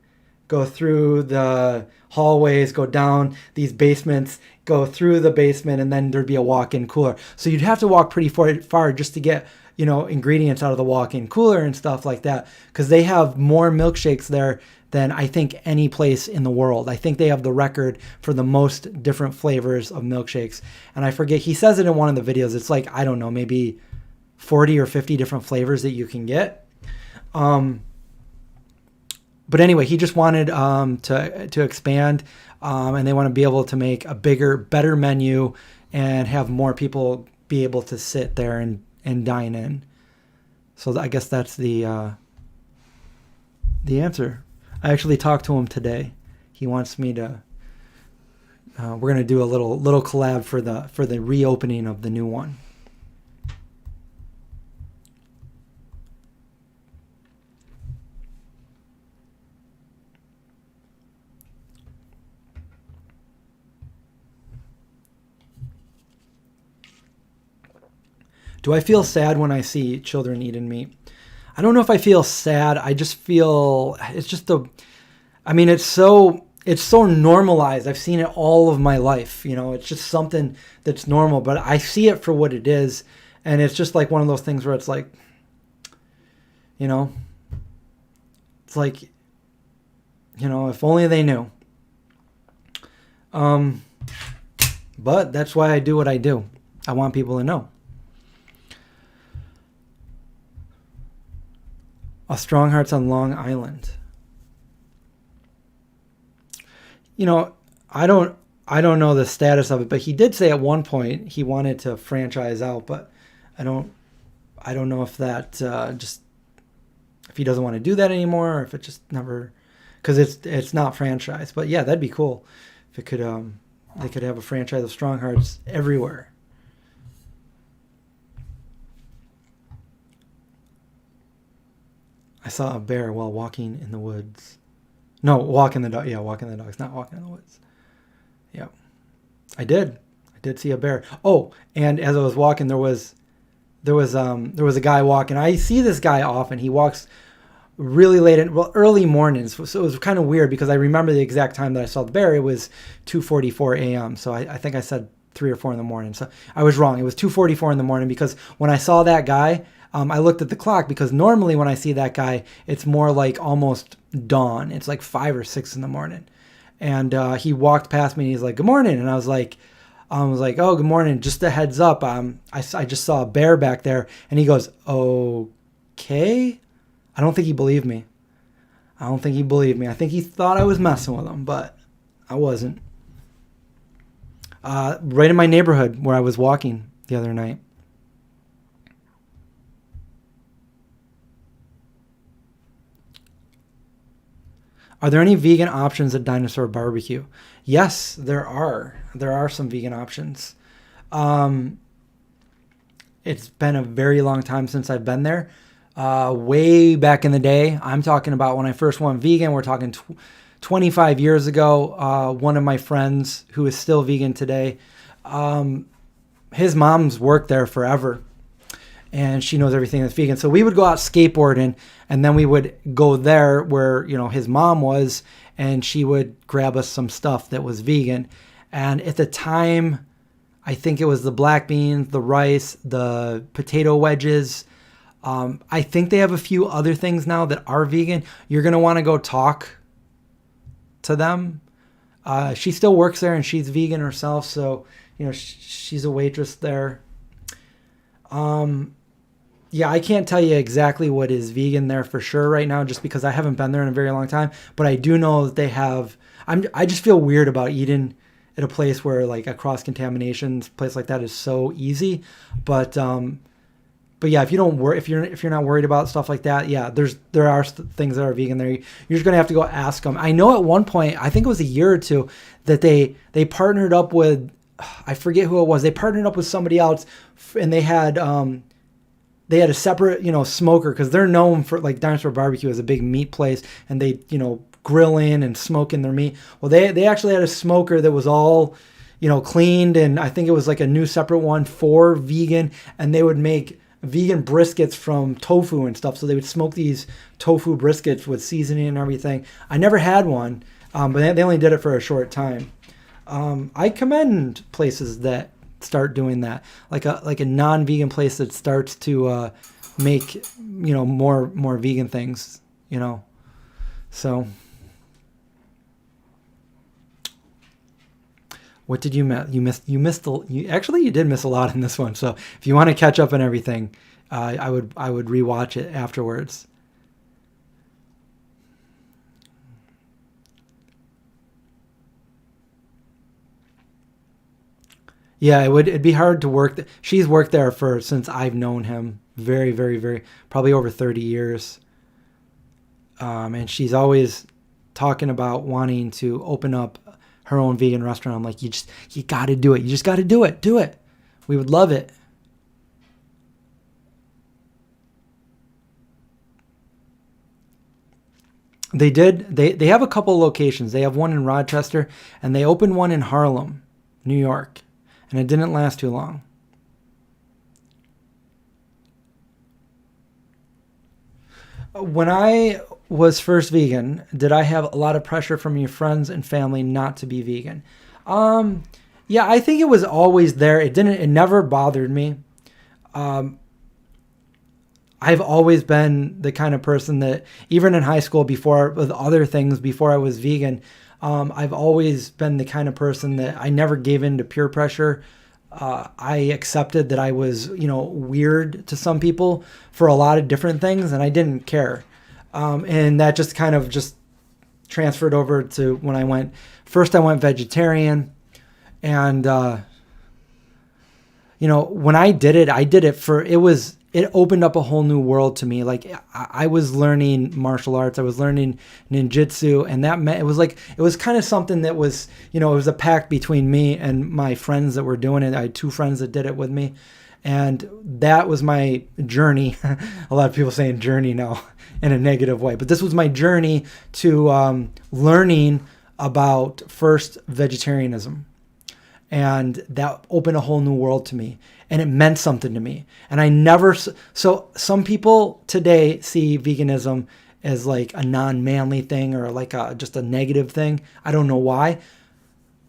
go through the hallways, go down these basements, go through the basement, and then there'd be a walk-in cooler. So you'd have to walk pretty far just to get, ingredients out of the walk-in cooler and stuff like that, because they have more milkshakes there than I think any place in the world. I think they have the record for the most different flavors of milkshakes. And I forget, he says it in one of the videos. It's like, I don't know, maybe 40 or 50 different flavors that you can get. But anyway, he just wanted to expand, and they want to be able to make a bigger, better menu and have more people be able to sit there and dine in. So I guess that's the answer. I actually talked to him today. He wants me to. We're gonna do a little collab for the reopening of the new one. Do I feel sad when I see children eating meat? I don't know if I feel sad. I just feel it's so normalized. I've seen it all of my life. It's just something that's normal, but I see it for what it is. And it's just like one of those things where it's like, it's like, if only they knew. But that's why I do what I do. I want people to know. A Strong Hearts on Long Island. I don't know the status of it, but he did say at one point he wanted to franchise out, but I don't know if that if he doesn't want to do that anymore, or if it just never, because it's not franchised. But yeah, that'd be cool if it could they could have a franchise of Strong Hearts everywhere. I saw a bear while walking in the woods. No, walking the dog. Yeah, walking the dogs, not walking in the woods. Yeah, I did see a bear. Oh, and as I was walking, there was a guy walking. I see this guy often. He walks really late, early mornings. So it was kind of weird because I remember the exact time that I saw the bear. It was 2:44 a.m. So I think I said 3 or 4 in the morning. So I was wrong. It was 2:44 in the morning because when I saw that guy, I looked at the clock because normally when I see that guy, it's more like almost dawn. It's like 5 or 6 in the morning. And he walked past me and he's like, "Good morning." And I was like, "Oh, good morning. Just a heads up. I just saw a bear back there." And he goes, "Okay." I don't think he believed me. I think he thought I was messing with him, but I wasn't. Right in my neighborhood where I was walking the other night. Are there any vegan options at Dinosaur Barbecue? Yes, there are. There are some vegan options. It's been a very long time since I've been there. Way back in the day, I'm talking about when I first went vegan, we're talking 25 years ago. One of my friends who is still vegan today, his mom's worked there forever. And she knows everything that's vegan. So we would go out skateboarding, and then we would go there where, his mom was, and she would grab us some stuff that was vegan. And at the time, I think it was the black beans, the rice, the potato wedges. I think they have a few other things now that are vegan. You're going to want to go talk to them. She still works there and she's vegan herself. So, she's a waitress there. Yeah, I can't tell you exactly what is vegan there for sure right now, just because I haven't been there in a very long time. But I do know that they have. I just feel weird about eating at a place where like a cross contamination place like that is so easy. But yeah, if you're not worried about stuff like that, yeah, there are things that are vegan there. You're just gonna have to go ask them. I know at one point, I think it was a year or two, that they partnered up with, I forget who it was. They partnered up with somebody else, and they had a separate, smoker, because they're known for, like, Dinosaur Barbecue is a big meat place, and they, grill in and smoke in their meat. Well, they actually had a smoker that was all, cleaned, and I think it was like a new separate one for vegan, and they would make vegan briskets from tofu and stuff. So they would smoke these tofu briskets with seasoning and everything. I never had one, but they only did it for a short time. I commend places that start doing that, like a non-vegan place that starts to make more vegan things, so what did you miss? You did miss a lot in this one. So if you want to catch up on everything, I would rewatch it afterwards. Yeah, it'd be hard to work. She's worked there since I've known him, very, very, very, probably over 30 years. And she's always talking about wanting to open up her own vegan restaurant. I'm like, you got to do it. You just got to do it. Do it. We would love it. They did. They have a couple locations. They have one in Rochester, and they opened one in Harlem, New York. And it didn't last too long. When I was first vegan, did I have a lot of pressure from your friends and family not to be vegan? Yeah, I think it was always there. It never bothered me. I've always been the kind of person that, even in high school, with other things, before I was vegan, I've always been the kind of person that I never gave in to peer pressure. I accepted that I was, weird to some people for a lot of different things, and I didn't care. And that just kind of just transferred over to when I went vegetarian. And, when I did it, it opened up a whole new world to me. Like, I was learning martial arts, I was learning ninjutsu, and that meant it was kind of something that was, it was a pact between me and my friends that were doing it. I had two friends that did it with me, and that was my journey. A lot of people saying journey now in a negative way, but this was my journey to learning about first vegetarianism. And that opened a whole new world to me, and it meant something to me. And so some people today see veganism as like a non-manly thing, or like just a negative thing. I don't know why,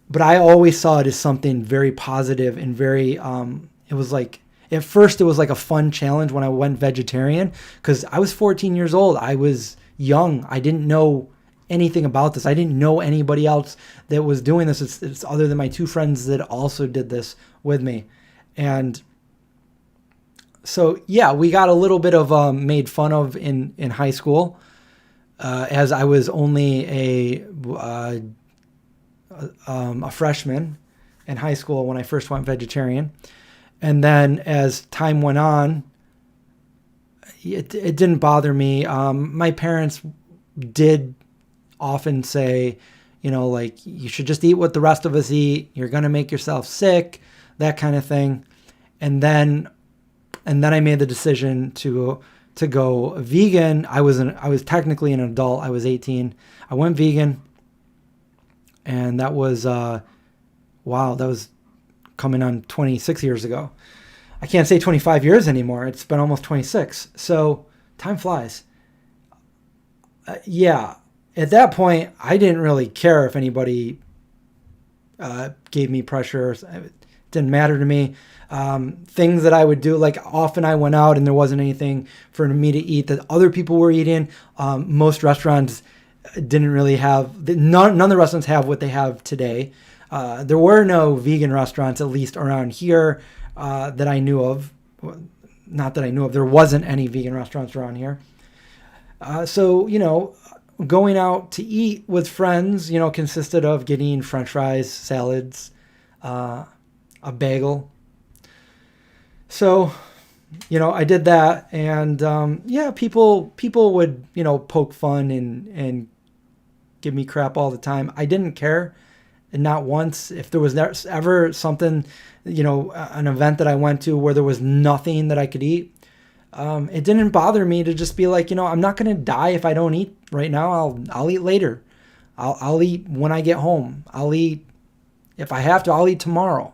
but I always saw it as something very positive and very, it was like, at first it was like a fun challenge when I went vegetarian, because I was 14 years old. I was young. I didn't know anything about this. I didn't know anybody else that was doing this. It's other than my two friends that also did this with me. And so, yeah, we got a little bit of made fun of in high school, as I was only a freshman in high school when I first went vegetarian. And then as time went on, it didn't bother me. My parents did often say, like, you should just eat what the rest of us eat. You're going to make yourself sick, that kind of thing. And then I made the decision to go vegan. I was technically an adult. I was 18. I went vegan, and that was, that was coming on 26 years ago. I can't say 25 years anymore. It's been almost 26. So time flies. Yeah. At that point, I didn't really care if anybody gave me pressure. It didn't matter to me. Things that I would do, like, often I went out and there wasn't anything for me to eat that other people were eating. Most restaurants, didn't really have, none of the restaurants have what they have today. There were no vegan restaurants, at least around here, that I knew of. Not that I knew of. There wasn't any vegan restaurants around here. So, going out to eat with friends, consisted of getting French fries, salads, a bagel. So, I did that, and people would poke fun and give me crap all the time. I didn't care, and not once. If there was ever something, an event that I went to where there was nothing that I could eat, it didn't bother me to just be like, I'm not gonna die if I don't eat right now. I'll eat later. I'll eat when I get home. I'll eat if I have to. I'll eat tomorrow.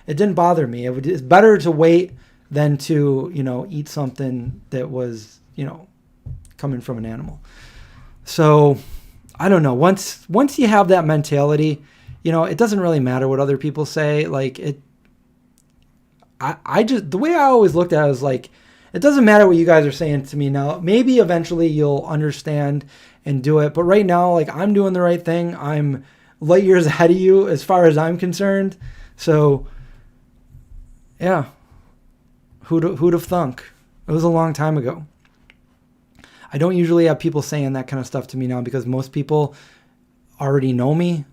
It didn't bother me. It's better to wait than to, eat something that was, coming from an animal. So I don't know. Once you have that mentality, it doesn't really matter what other people say. Like I just, the way I always looked at it was like, it doesn't matter what you guys are saying to me now. Maybe eventually you'll understand and do it. But right now, like, I'm doing the right thing. I'm light years ahead of you as far as I'm concerned. So yeah. Who'd have thunk? It was a long time ago. I don't usually have people saying that kind of stuff to me now because most people already know me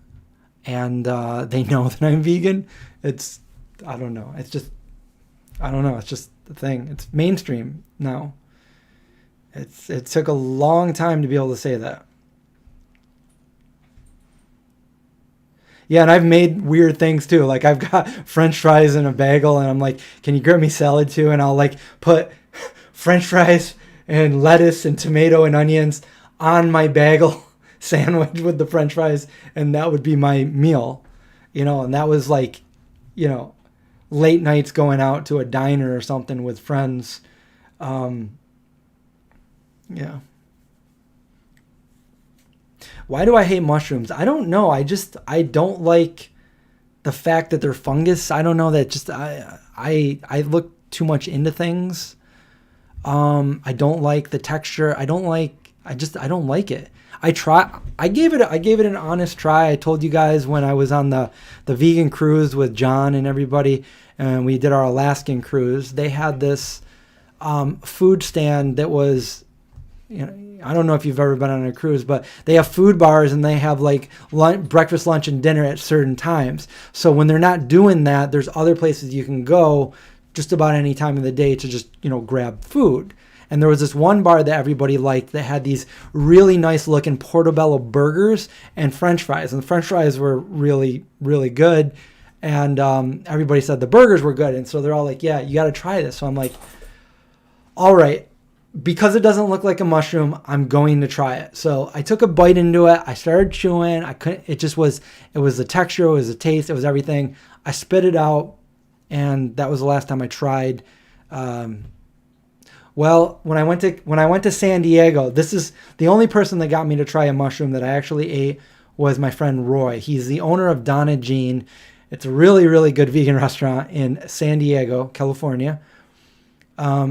and they know that I'm vegan. I don't know. It's just the thing. It's mainstream now. It took a long time to be able to say that. Yeah, and I've made weird things too. Like I've got French fries in a bagel and I'm like, can you grab me salad too? And I'll like put French fries and lettuce and tomato and onions on my bagel sandwich with the French fries. And that would be my meal, and that was like, late nights going out to a diner or something with friends. Yeah. Why do I hate mushrooms? I don't know. I don't like the fact that they're fungus. I don't know, that just I look too much into things. I don't like the texture. I don't like it. I gave it an honest try. I told you guys when I was on the vegan cruise with John and everybody, and we did our Alaskan cruise, they had this food stand that was, I don't know if you've ever been on a cruise, but they have food bars and they have like breakfast, lunch, and dinner at certain times. So when they're not doing that, there's other places you can go just about any time of the day to just, grab food. And there was this one bar that everybody liked that had these really nice looking portobello burgers and French fries. And the French fries were really, really good. And everybody said the burgers were good. And so they're all like, yeah, you got to try this. So I'm like, all right. Because it doesn't look like a mushroom, I'm going to try it. So I took a bite into it. I started chewing. It was the texture, it was the taste, it was everything. I spit it out, and that was the last time I tried. Well, when I went to San Diego, this is the only person that got me to try a mushroom that I actually ate was my friend Roy. He's the owner of Donna Jean. It's a really, really good vegan restaurant in San Diego, California.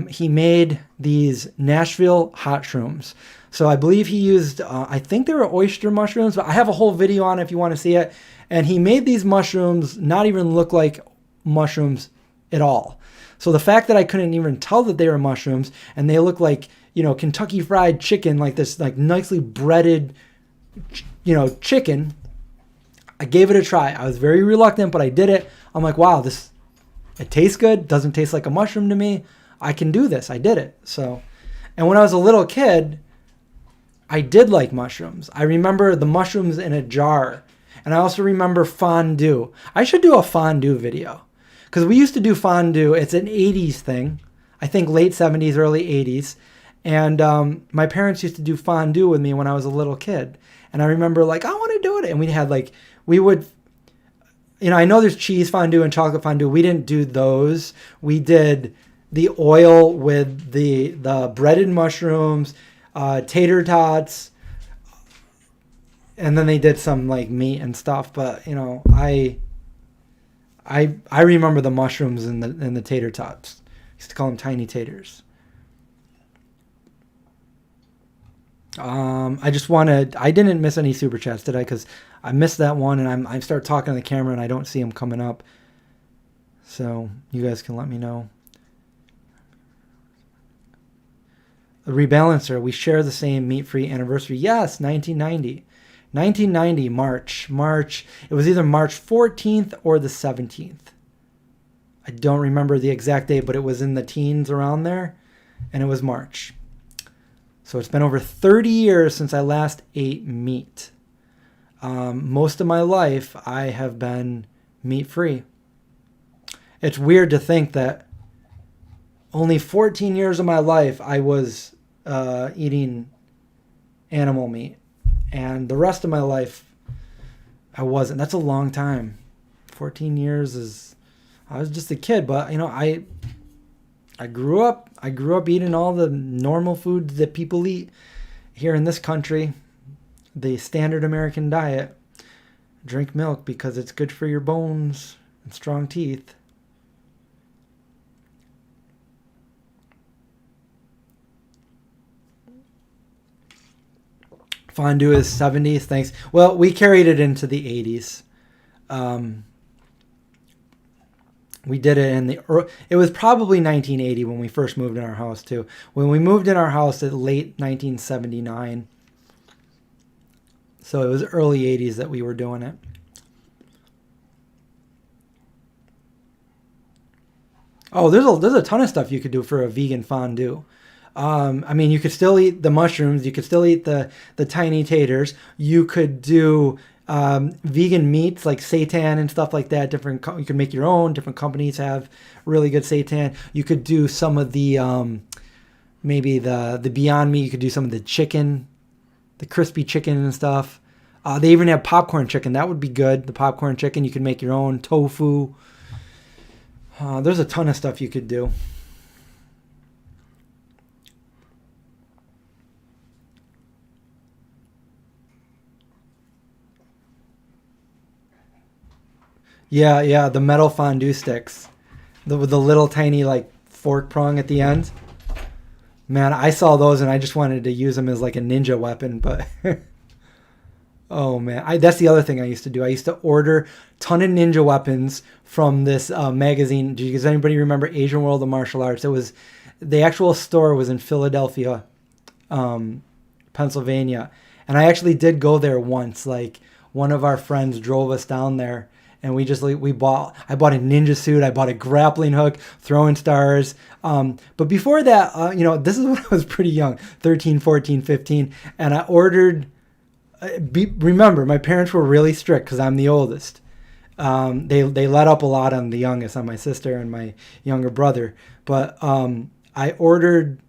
He made these Nashville hot shrooms. So I believe he used, I think they were oyster mushrooms, but I have a whole video on it if you want to see it. And he made these mushrooms not even look like mushrooms at all. So the fact that I couldn't even tell that they were mushrooms and they look like, Kentucky Fried Chicken, like this, like nicely breaded, chicken, I gave it a try. I was very reluctant, but I did it. I'm like, wow, it tastes good. Doesn't taste like a mushroom to me. I can do this. I did it. So, and when I was a little kid, I did like mushrooms. I remember the mushrooms in a jar. And I also remember fondue. I should do a fondue video. Because we used to do fondue. It's an 80s thing. I think late 70s, early 80s. And my parents used to do fondue with me when I was a little kid. And I remember like, I want to do it. And we had like, we would, I know there's cheese fondue and chocolate fondue. We didn't do those. We did the oil with the breaded mushrooms, tater tots, and then they did some like meat and stuff. But I remember the mushrooms and the tater tots. I used to call them tiny taters. I didn't miss any super chats, did I? Because I missed that one, and I start talking to the camera, and I don't see them coming up. So you guys can let me know. The Rebalancer, we share the same meat-free anniversary. Yes, 1990. 1990, March. It was either March 14th or the 17th. I don't remember the exact date, but it was in the teens around there, and it was March. So it's been over 30 years since I last ate meat. Most of my life, I have been meat-free. It's weird to think that only 14 years of my life I was eating animal meat, and the rest of my life I wasn't. That's a long time. 14 years is... I was just a kid, but I grew up eating all the normal foods that people eat here in this country. The standard American diet. Drink milk because it's good for your bones and strong teeth. Fondue is 70s, thanks. Well, we carried it into the 80s. We did it it was probably 1980 when we first moved in our house too. When we moved in our house at late 1979. So it was early 80s that we were doing it. Oh, there's a ton of stuff you could do for a vegan fondue. You could still eat the mushrooms. You could still eat the tiny taters. You could do vegan meats like seitan and stuff like that. You can make your own. Different companies have really good seitan. You could do some of the maybe the Beyond Meat. You could do some of the chicken, the crispy chicken and stuff. They even have popcorn chicken. That would be good. The popcorn chicken. You could make your own tofu. There's a ton of stuff you could do. Yeah, the metal fondue sticks. With the little tiny like fork prong at the end. Man, I saw those and I just wanted to use them as like a ninja weapon, but oh man, that's the other thing I used to do. I used to order a ton of ninja weapons from this magazine. Does anybody remember Asian World of Martial Arts? The actual store was in Philadelphia, Pennsylvania, and I actually did go there once. Like one of our friends drove us down there. And I bought a ninja suit. I bought a grappling hook, throwing stars. But before that, this is when I was pretty young, 13, 14, 15. And I ordered, remember, my parents were really strict because I'm the oldest. They let up a lot on the youngest, on my sister and my younger brother. But I ordered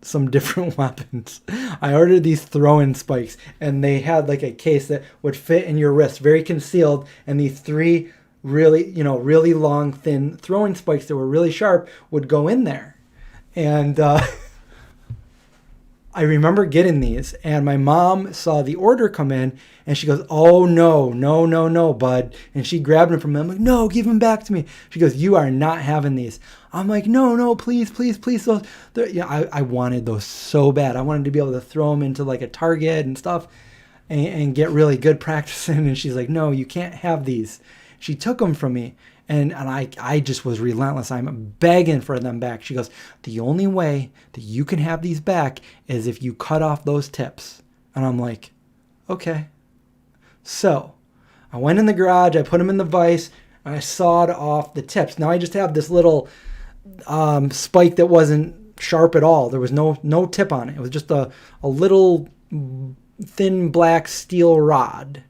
some different weapons. I ordered these throwing spikes, and they had like a case that would fit in your wrist, very concealed, and these three really long, thin throwing spikes that were really sharp would go in there. And I remember getting these, and my mom saw the order come in, and she goes, "Oh, no, bud." And she grabbed them from me. I'm like, "No, give them back to me." She goes, "You are not having these." I'm like, no, please. Those, I wanted those so bad. I wanted to be able to throw them into like a target and stuff and get really good practicing. And she's like, "No, you can't have these." She took them from me. And I just was relentless. I'm begging for them back. She goes, "The only way that you can have these back is if you cut off those tips." And I'm like, okay. So I went in the garage. I put them in the vise. And I sawed off the tips. Now I just have this little spike that wasn't sharp at all. There was no tip on it. It was just a little thin black steel rod.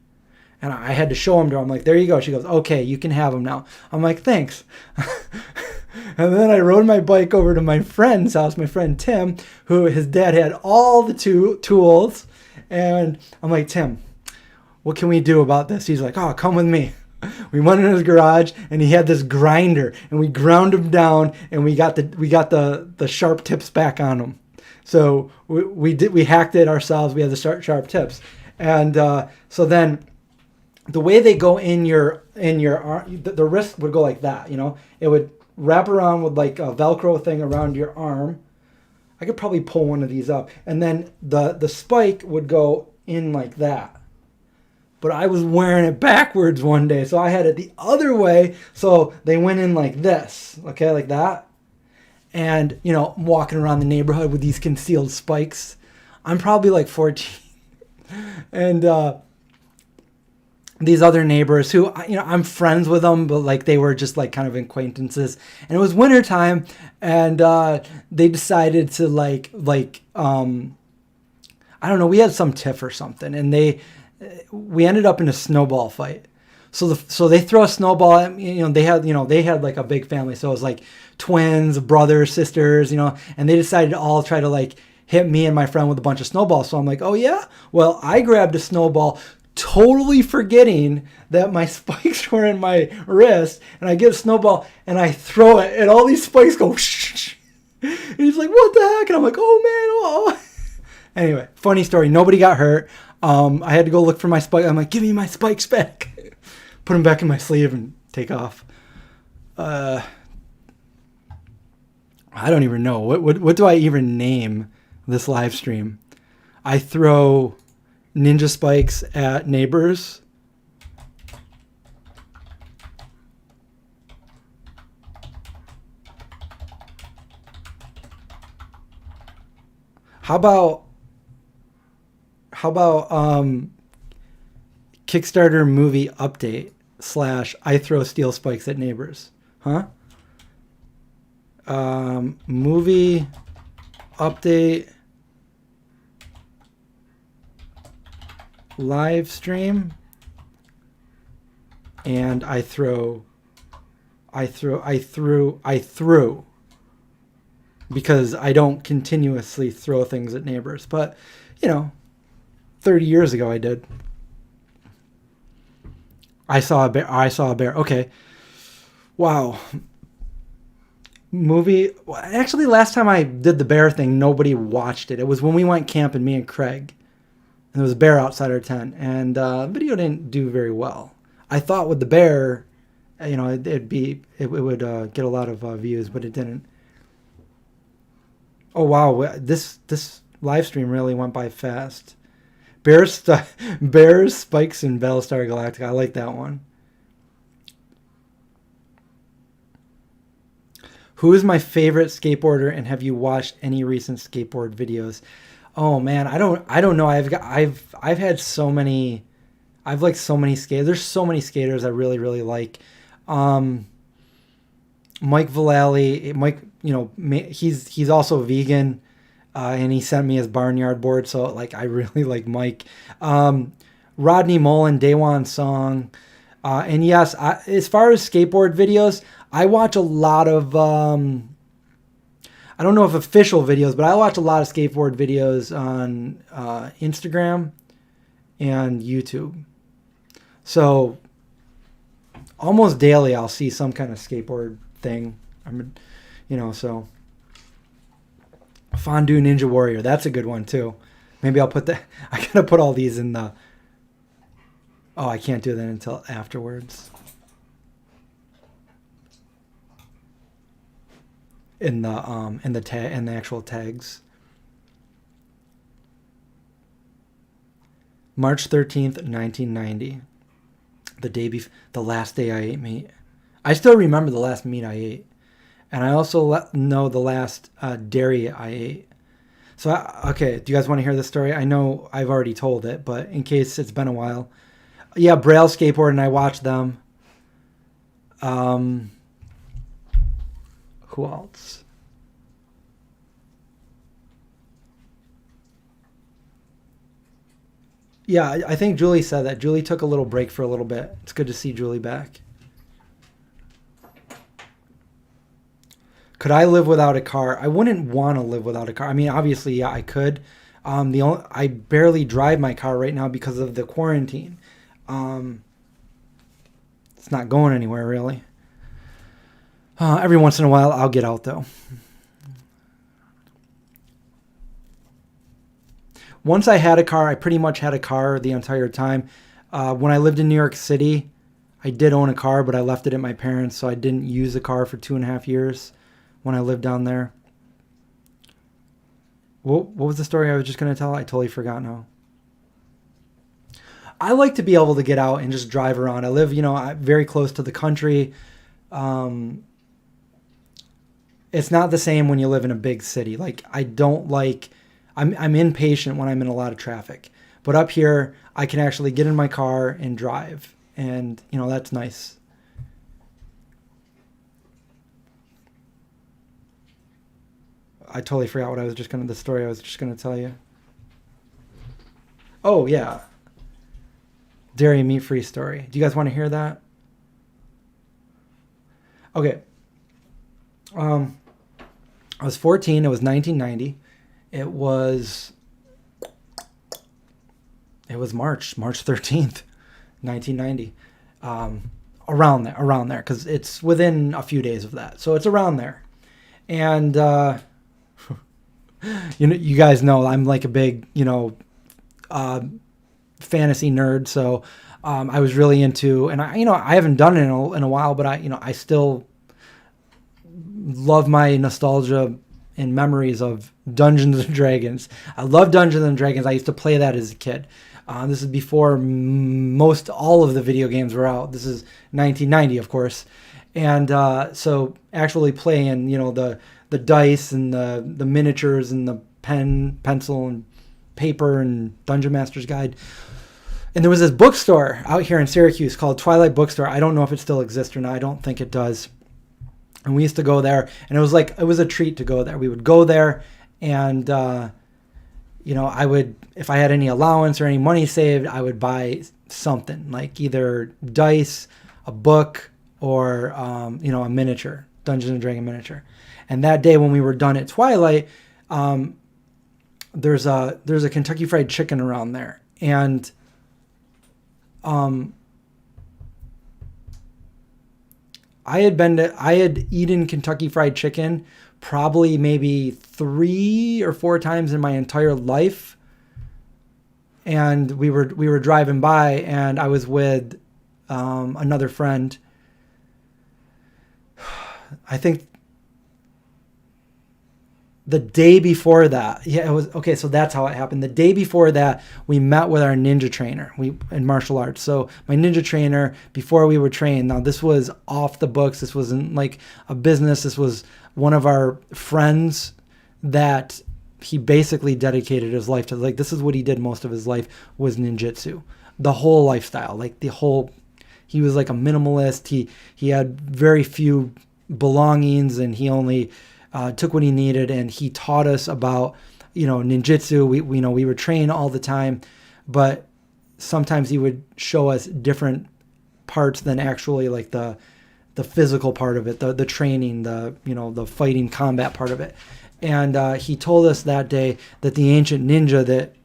And I had to show them to her. I'm like, "There you go." She goes, "Okay, you can have them now." I'm like, "Thanks." And then I rode my bike over to my friend's house, my friend Tim, who his dad had all the tools. And I'm like, "Tim, what can we do about this?" He's like, "Oh, come with me." We went in his garage, and he had this grinder, and we ground them down, and we got the sharp tips back on them. So we hacked it ourselves. We had the sharp tips. And so then the way they go in your arm, the wrist would go like that, It would wrap around with like a Velcro thing around your arm. I could probably pull one of these up. And then the spike would go in like that. But I was wearing it backwards one day, so I had it the other way. So they went in like this, okay, like that. And, you know, I'm walking around the neighborhood with these concealed spikes. I'm probably like 14. And these other neighbors who, you know, I'm friends with them, but like they were just like kind of acquaintances. And it was wintertime, and they decided to I don't know, we had some tiff or something, and we ended up in a snowball fight. So they throw a snowball at me, you know, they had like a big family. So it was like twins, brothers, sisters, you know, and they decided to all try to like hit me and my friend with a bunch of snowballs. So I'm like, oh yeah? Well, I grabbed a snowball, totally forgetting that my spikes were in my wrist, and I get a snowball and I throw it, and all these spikes go shh. And he's like, what the heck? And I'm like, oh man, oh. Anyway, funny story. Nobody got hurt. I had to go look for my spike. I'm like, give me my spikes back. Put them back in my sleeve and take off. I don't even know. What do I even name this live stream? I throw ninja spikes at neighbors. How about Kickstarter movie update / I throw steel spikes at neighbors? Huh? Movie update live stream, and I threw because I don't continuously throw things at neighbors, but you know, 30 years ago I did. I saw a bear. Okay. Wow. Movie. Actually, last time I did the bear thing, nobody watched it. It was when we went camping, me and Craig. And there was a bear outside our tent. And the video didn't do very well. I thought with the bear, you know, it would get a lot of views, but it didn't. Oh, wow. This live stream really went by fast. Bears, Spikes, and Battlestar Galactica. I like that one. Who is my favorite skateboarder, and have you watched any recent skateboard videos? Oh man, I don't know. I've had so many. I've liked so many skaters. There's so many skaters I really really like. Mike Vallely, you know, he's also vegan. And he sent me his barnyard board, so like I really like Mike. Rodney Mullen, Daewon Song, and yes, as far as skateboard videos, I watch a lot of I don't know if official videos, but I watch a lot of skateboard videos on Instagram and YouTube. So almost daily, I'll see some kind of skateboard thing. So. Fondue Ninja Warrior. That's a good one too. Maybe I'll put that. I gotta put all these in the. Oh, I can't do that until afterwards. In the actual tags. March 13th, 1990. The last day I ate meat. I still remember the last meat I ate. And I also know the last dairy I ate. So, okay, do you guys want to hear this story? I know I've already told it, but in case it's been a while. Yeah, Braille Skateboard, and I watched them. Who else? Yeah, I think Julie said that. Julie took a little break for a little bit. It's good to see Julie back. Could I live without a car? I wouldn't want to live without a car. I mean, obviously, yeah, I could. I barely drive my car right now because of the quarantine. It's not going anywhere, really. Every once in a while, I'll get out, though. Once I had a car, I pretty much had a car the entire time. When I lived in New York City, I did own a car, but I left it at my parents', so I didn't use a car for 2.5 years when I lived down there. What was the story I was just going to tell? I totally forgot now. I like to be able to get out and just drive around. I live, very close to the country. It's not the same when you live in a big city. Like, I'm impatient when I'm in a lot of traffic. But up here, I can actually get in my car and drive. And, that's nice. I totally forgot the story I was just going to tell you. Oh, yeah. Dairy meat-free story. Do you guys want to hear that? Okay. I was 14. It was 1990. It was March 13th, 1990. Around there, because it's within a few days of that. So it's around there. And, you guys know I'm like a big, fantasy nerd. So I was really into, and I haven't done it in a while, but I still love my nostalgia and memories of Dungeons and Dragons. I love Dungeons and Dragons. I used to play that as a kid. This is before all of the video games were out. This is 1990, of course. And so actually playing, the dice and the miniatures and the pencil and paper and Dungeon Master's Guide. And there was this bookstore out here in Syracuse called Twilight Bookstore. I don't know if it still exists or not. I don't think it does. And we used to go there, and it was a treat to go there. We would go there, and I would, if I had any allowance or any money saved, I would buy something like either dice, a book, or a miniature, Dungeons and Dragons miniature. And that day when we were done at Twilight, there's a Kentucky Fried Chicken around there, and I had eaten Kentucky Fried Chicken probably maybe 3 or 4 times in my entire life. And we were driving by, and I was with another friend. I think the day before that, it was okay. So that's how it happened. The day before that, we met with our ninja trainer. In martial arts. So my ninja trainer, before we were trained. Now this was off the books. This wasn't like a business. This was one of our friends that he basically dedicated his life to. Like, this is what he did most of his life, was ninjutsu. The whole lifestyle, he was like a minimalist. He had very few belongings, and he only took what he needed, and he taught us about, ninjutsu. We were trained all the time, but sometimes he would show us different parts than actually like the physical part of it, the training, the fighting combat part of it. And he told us that day that the ancient ninja, that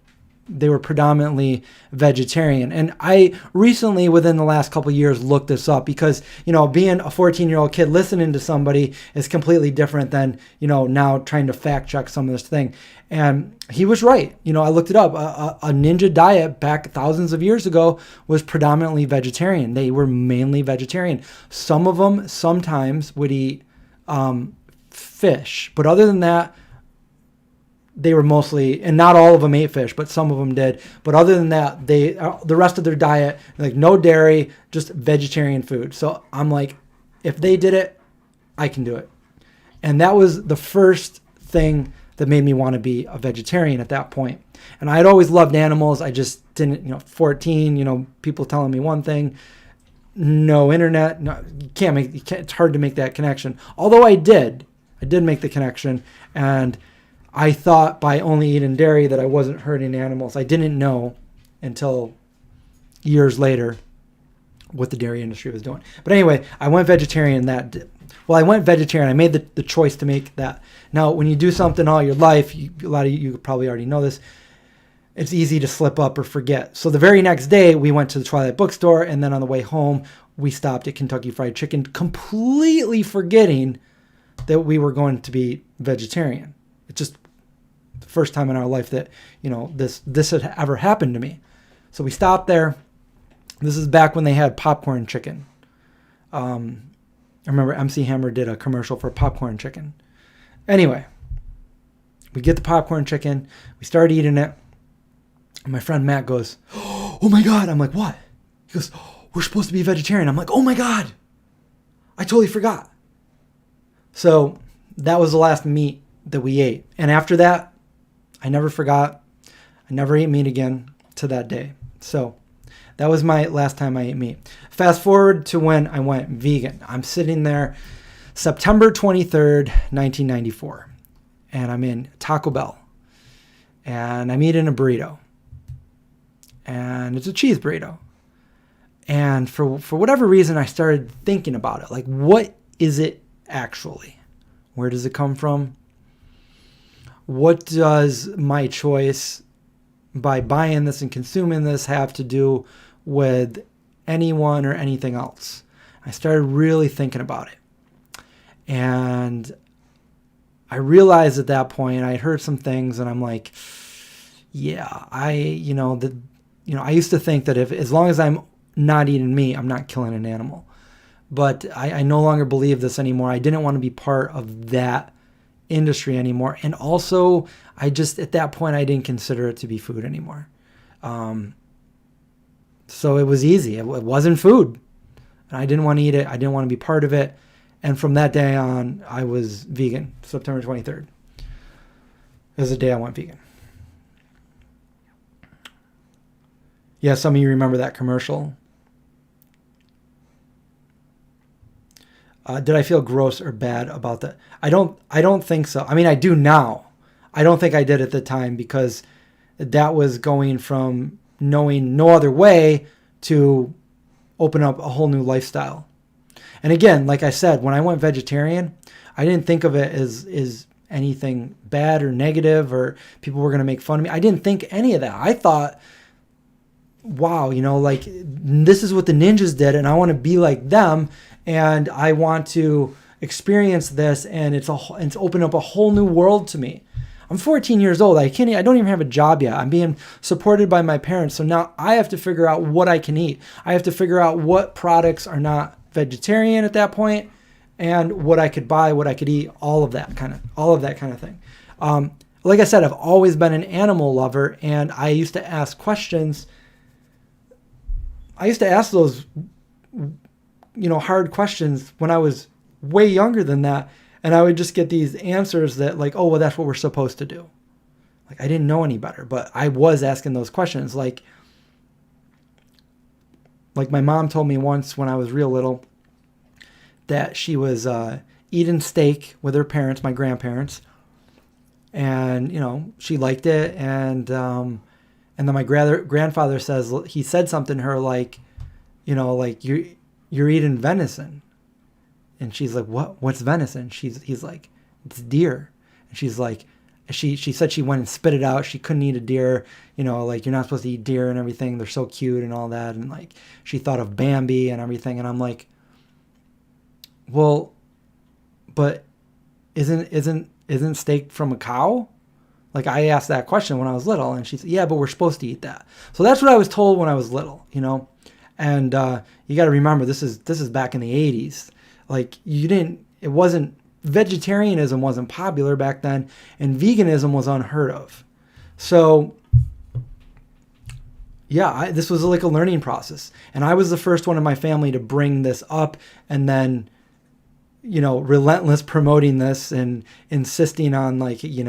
they were predominantly vegetarian. And I recently, within the last couple of years, looked this up because, being a 14-year-old kid listening to somebody is completely different than, now trying to fact check some of this thing. And he was right. I looked it up. A ninja diet back thousands of years ago was predominantly vegetarian. They were mainly vegetarian. Some of them sometimes would eat fish. But other than that, they were mostly, and not all of them ate fish, but some of them did. But other than that, the rest of their diet, like no dairy, just vegetarian food. So I'm like, if they did it, I can do it. And that was the first thing that made me want to be a vegetarian at that point. And I had always loved animals. I just didn't, 14, people telling me one thing, no internet, no, it's hard to make that connection. Although I did make the connection, and I thought by only eating dairy that I wasn't hurting animals. I didn't know until years later what the dairy industry was doing. But anyway, I went vegetarian I went vegetarian. I made the choice to make that. Now, when you do something all your life, a lot of you probably already know this, it's easy to slip up or forget. So the very next day, we went to the Twilight Bookstore, and then on the way home, we stopped at Kentucky Fried Chicken, completely forgetting that we were going to be vegetarian. It's just the first time in our life that, this had ever happened to me. So we stopped there. This is back when they had popcorn chicken. I remember MC Hammer did a commercial for popcorn chicken. Anyway, we get the popcorn chicken. We start eating it. And my friend Matt goes, "Oh my God." I'm like, "What?" He goes, "We're supposed to be vegetarian." I'm like, "Oh my God. I totally forgot." So that was the last meat that we ate. And after that, I never forgot. I never ate meat again to that day. So that was my last time I ate meat. Fast forward to when I went vegan. I'm sitting there September 23rd, 1994. And I'm in Taco Bell. And I'm eating a burrito. And it's a cheese burrito. And for whatever reason, I started thinking about it. Like, what is it actually? Where does it come from? What does my choice by buying this and consuming this have to do with anyone or anything else? I started really thinking about it. And I realized at that point, I had heard some things and I'm like, yeah, I used to think that as long as I'm not eating meat, I'm not killing an animal. But I no longer believe this anymore. I didn't want to be part of that industry anymore. And also, at that point, I didn't consider it to be food anymore. So it was easy. It wasn't food. And I didn't want to eat it. I didn't want to be part of it. And from that day on, I was vegan, September 23rd. It was the day I went vegan. Yeah, some of you remember that commercial. Did I feel gross or bad about that? I don't think so. I mean, I do now. I don't think I did at the time because that was going from knowing no other way to open up a whole new lifestyle. And again, like I said, when I went vegetarian, I didn't think of it as anything bad or negative or people were going to make fun of me. I didn't think any of that. I thought, wow, like this is what the ninjas did and I want to be like them. And I want to experience this, and it's opened up a whole new world to me. I'm 14 years old. I don't even have a job yet. I'm being supported by my parents. So now I have to figure out what I can eat. I have to figure out what products are not vegetarian at that point, and what I could buy, what I could eat, all of that kind of thing. Like I said, I've always been an animal lover, and I used to ask questions. I used to ask those hard questions when I was way younger than that. And I would just get these answers that like, oh, well, that's what we're supposed to do. Like I didn't know any better, but I was asking those questions. Like my mom told me once when I was real little that she was eating steak with her parents, my grandparents. And, she liked it. And then my grandfather says, he said something to her like, you're eating venison. And she's like, what's venison? He's like, it's deer. And she's like, she said she went and spit it out. She couldn't eat a deer, like you're not supposed to eat deer and everything. They're so cute and all that. And like, she thought of Bambi and everything. And I'm like, well, but isn't steak from a cow? Like I asked that question when I was little and she said, yeah, but we're supposed to eat that. So that's what I was told when I was little, And you got to remember, this is back in the 80s. Like vegetarianism wasn't popular back then, and veganism was unheard of. So, yeah, this was like a learning process. And I was the first one in my family to bring this up and then, relentless promoting this and insisting on like, you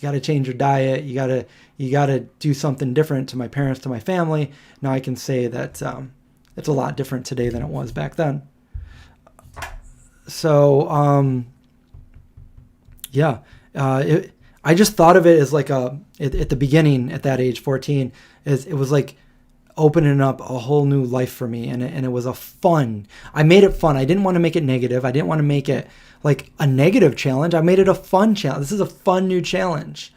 got to change your diet. You got to do something different to my parents, to my family. Now I can say that it's a lot different today than it was back then. So, I just thought of it as like at the beginning at that age, 14, it was like opening up a whole new life for me. And it was I made it fun. I didn't want to make it negative. I didn't want to make it like a negative challenge. I made it a fun challenge. This is a fun new challenge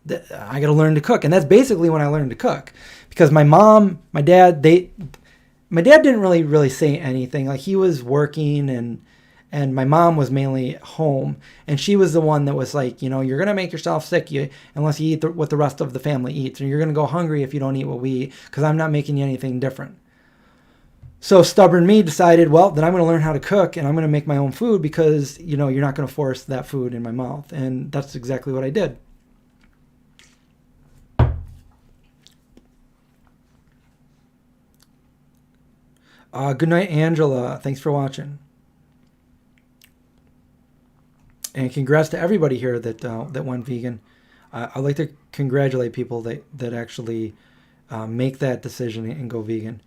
that I got to learn to cook. And that's basically when I learned to cook because my mom, my dad didn't really say anything. Like he was working and my mom was mainly home, and she was the one that was like, you're going to make yourself sick unless you eat what the rest of the family eats, and you're going to go hungry if you don't eat what we eat because I'm not making you anything different. So stubborn me decided, well, then I'm going to learn how to cook and I'm going to make my own food because, you're not going to force that food in my mouth. And that's exactly what I did. Good night, Angela. Thanks for watching. And congrats to everybody here that went vegan. I'd like to congratulate people that actually make that decision and go vegan.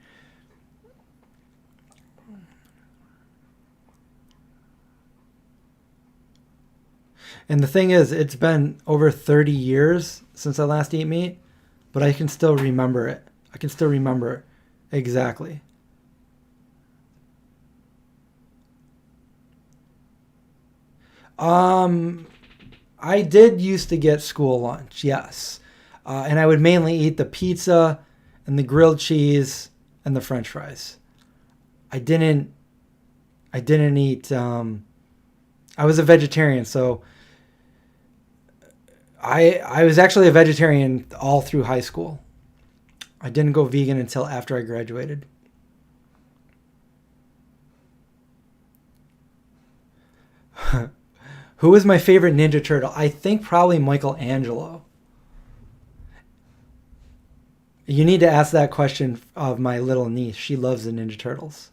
And the thing is, it's been over 30 years since I last ate meat, but I can still remember it. I can still remember it exactly. I did used to get school lunch, yes. And I would mainly eat the pizza and the grilled cheese and the French fries. I didn't eat, I was a vegetarian, so I was actually a vegetarian all through high school. I didn't go vegan until after I graduated. Who is my favorite Ninja Turtle? I think probably Michelangelo. You need to ask that question of my little niece. She loves the Ninja Turtles.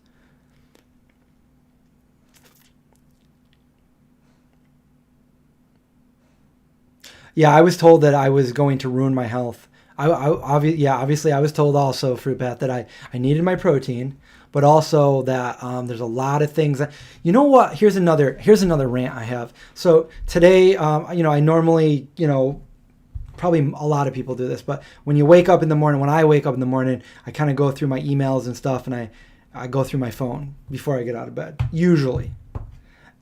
Yeah, I was told that I was going to ruin my health. Obviously, I was told also, Fruit Bat, that I needed my protein, but also that there's a lot of things that, you know what? Here's another rant I have. So today, I normally, probably a lot of people do this, but when you wake up in the morning, when I wake up in the morning, I kind of go through my emails and stuff, and I go through my phone before I get out of bed, usually.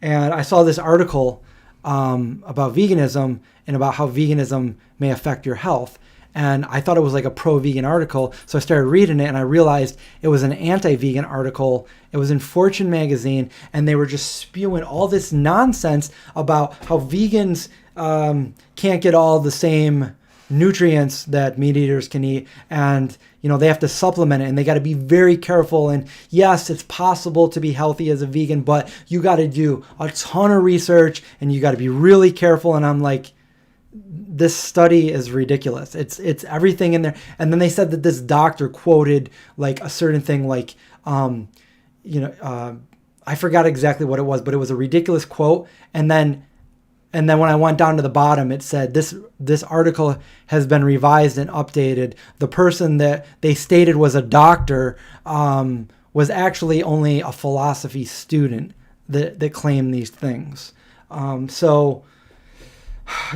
And I saw this article about veganism and about how veganism may affect your health. And I thought it was like a pro-vegan article. So I started reading it and I realized it was an anti-vegan article. It was in Fortune magazine, and they were just spewing all this nonsense about how vegans can't get all the same nutrients that meat eaters can eat, and they have to supplement it, and they got to be very careful. And yes, it's possible to be healthy as a vegan, but you got to do a ton of research and you got to be really careful. And I'm like, this study is ridiculous. It's everything in there. And then they said that this doctor quoted like a certain thing, like I forgot exactly what it was, but it was a ridiculous quote. And then when I went down to the bottom, it said this article has been revised and updated. The person that they stated was a doctor was actually only a philosophy student that claimed these things. So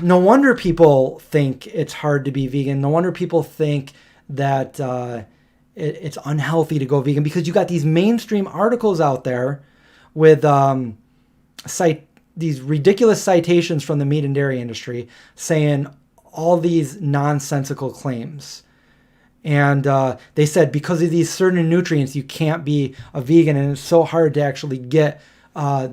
no wonder people think it's hard to be vegan. No wonder people think that it's unhealthy to go vegan, because you got these mainstream articles out there with these ridiculous citations from the meat and dairy industry saying all these nonsensical claims. And they said because of these certain nutrients, you can't be a vegan, and it's so hard to actually get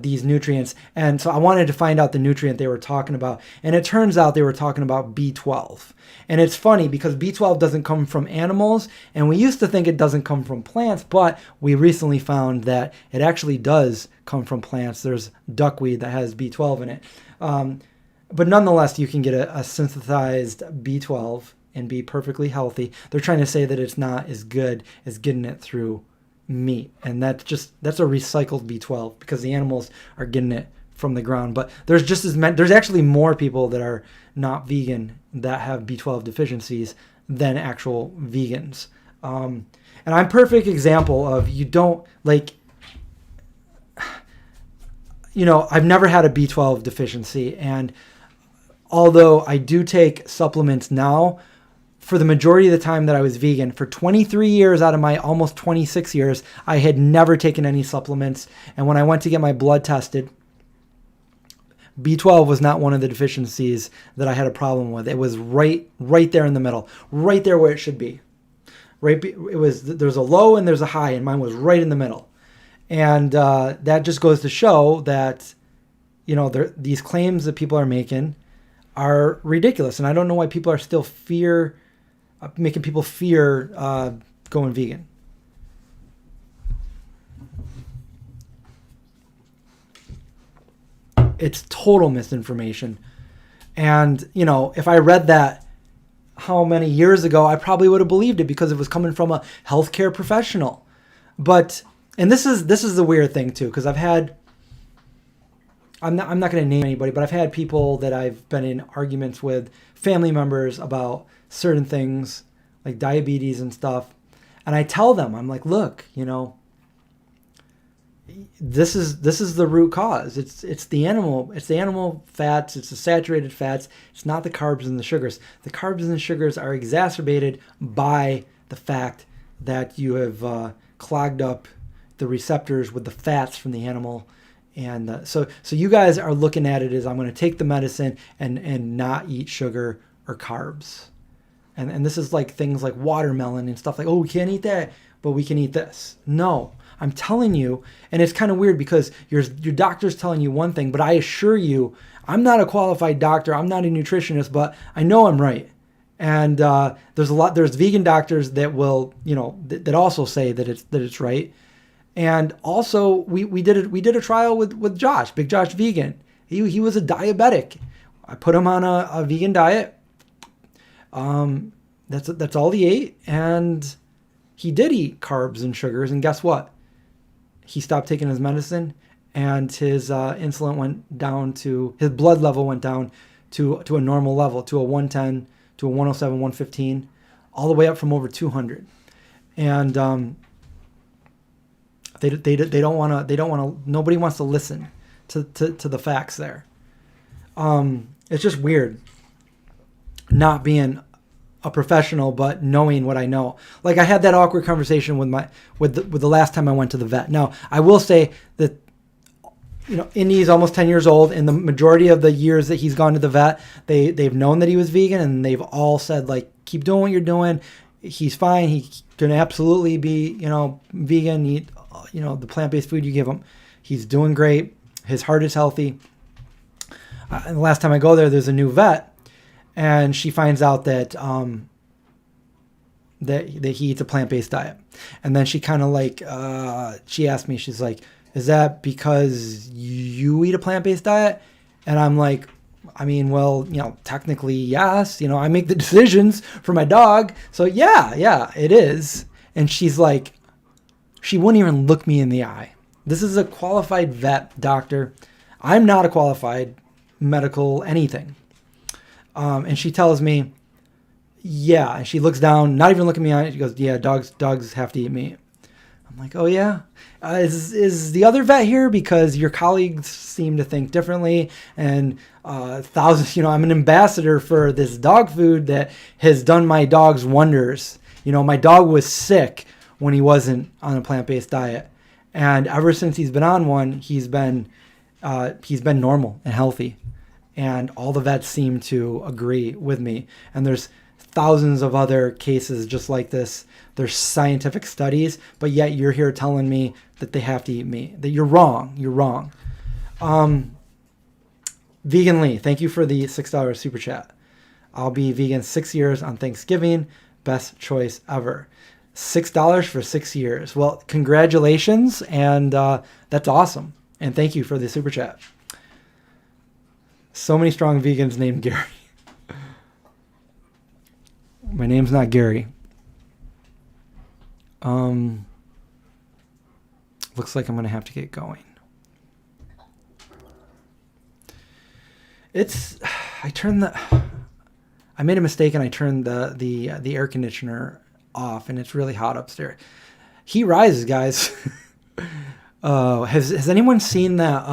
these nutrients. And so I wanted to find out the nutrient they were talking about. And it turns out they were talking about B12. And it's funny because B12 doesn't come from animals, and we used to think it doesn't come from plants, but we recently found that it actually does come from plants. There's duckweed that has B12 in it. But nonetheless, you can get a synthesized B12 and be perfectly healthy. They're trying to say that it's not as good as getting it through meat, and that's a recycled B12 because the animals are getting it from the ground. But there's actually more people that are not vegan that have B12 deficiencies than actual vegans. And I'm a perfect example of I've never had a B12 deficiency, and although I do take supplements now, for the majority of the time that I was vegan, for 23 years out of my almost 26 years, I had never taken any supplements. And when I went to get my blood tested, B12 was not one of the deficiencies that I had a problem with. It was right there in the middle, right there where it should be. There's a low and there's a high, and mine was right in the middle. And that just goes to show that, these claims that people are making are ridiculous. And I don't know why people are still making people fear going vegan. It's total misinformation. And, if I read that how many years ago, I probably would have believed it because it was coming from a healthcare professional. But And this is the weird thing too, because I'm not going to name anybody, but I've had people that I've been in arguments with, family members, about certain things like diabetes and stuff. And I tell them, I'm like, look, this is the root cause. It's the animal fats, it's the saturated fats. It's not the carbs and the sugars. The carbs and the sugars are exacerbated by the fact that you have clogged up the receptors with the fats from the animal. And so you guys are looking at it as, I'm going to take the medicine and not eat sugar or carbs. And this is like things like watermelon and stuff like, oh, we can't eat that, but we can eat this. No, I'm telling you, and it's kind of weird because your doctor's telling you one thing, but I assure you, I'm not a qualified doctor. I'm not a nutritionist, but I know I'm right. And there's vegan doctors that will, that also say that it's right. And also we did a trial with Josh, Big Josh Vegan. He was a diabetic. I put him on a vegan diet. That's all he ate, and he did eat carbs and sugars, and guess what? He stopped taking his medicine, and his insulin went down his blood level went down to a normal level, to a 110, to a 107, 115, all the way up from over 200. And they don't want to. Nobody wants to listen to the facts there. It's just weird not being a professional, but knowing what I know. Like I had that awkward conversation with the last time I went to the vet. Now I will say that, Indy's almost 10 years old, and the majority of the years that he's gone to the vet, they've known that he was vegan, and they've all said, like, keep doing what you're doing. He's fine. He can absolutely be, vegan, eat, the plant-based food you give him. He's doing great. His heart is healthy. And the last time I go there's a new vet, and she finds out that that he eats a plant-based diet. And then she kind of like, she asked me, she's like, is that because you eat a plant-based diet? And I'm like, I mean, well, technically, yes. I make the decisions for my dog. So yeah, it is. And she's like, she wouldn't even look me in the eye. This is a qualified vet doctor. I'm not a qualified medical anything. And she tells me, yeah. And she looks down, not even looking me in the eye. She goes, yeah, dogs have to eat meat. I'm like, oh yeah. Is the other vet here? Because your colleagues seem to think differently, and thousands. I'm an ambassador for this dog food that has done my dogs wonders. My dog was sick when he wasn't on a plant-based diet, and ever since he's been on one, he's been normal and healthy, and all the vets seem to agree with me. And there's thousands of other cases just like this. There's scientific studies, but yet you're here telling me that they have to eat meat. That you're wrong. You're wrong. Vegan Lee, thank you for the $6 super chat. I'll be vegan 6 years on Thanksgiving. Best choice ever. $6 for 6 years. Well, congratulations, and that's awesome. And thank you for the super chat. So many strong vegans named Gary. My name's not Gary. Looks like I'm going to have to get going. I made a mistake and I turned the air conditioner off, and it's really hot upstairs. Heat rises, guys. Has anyone seen that?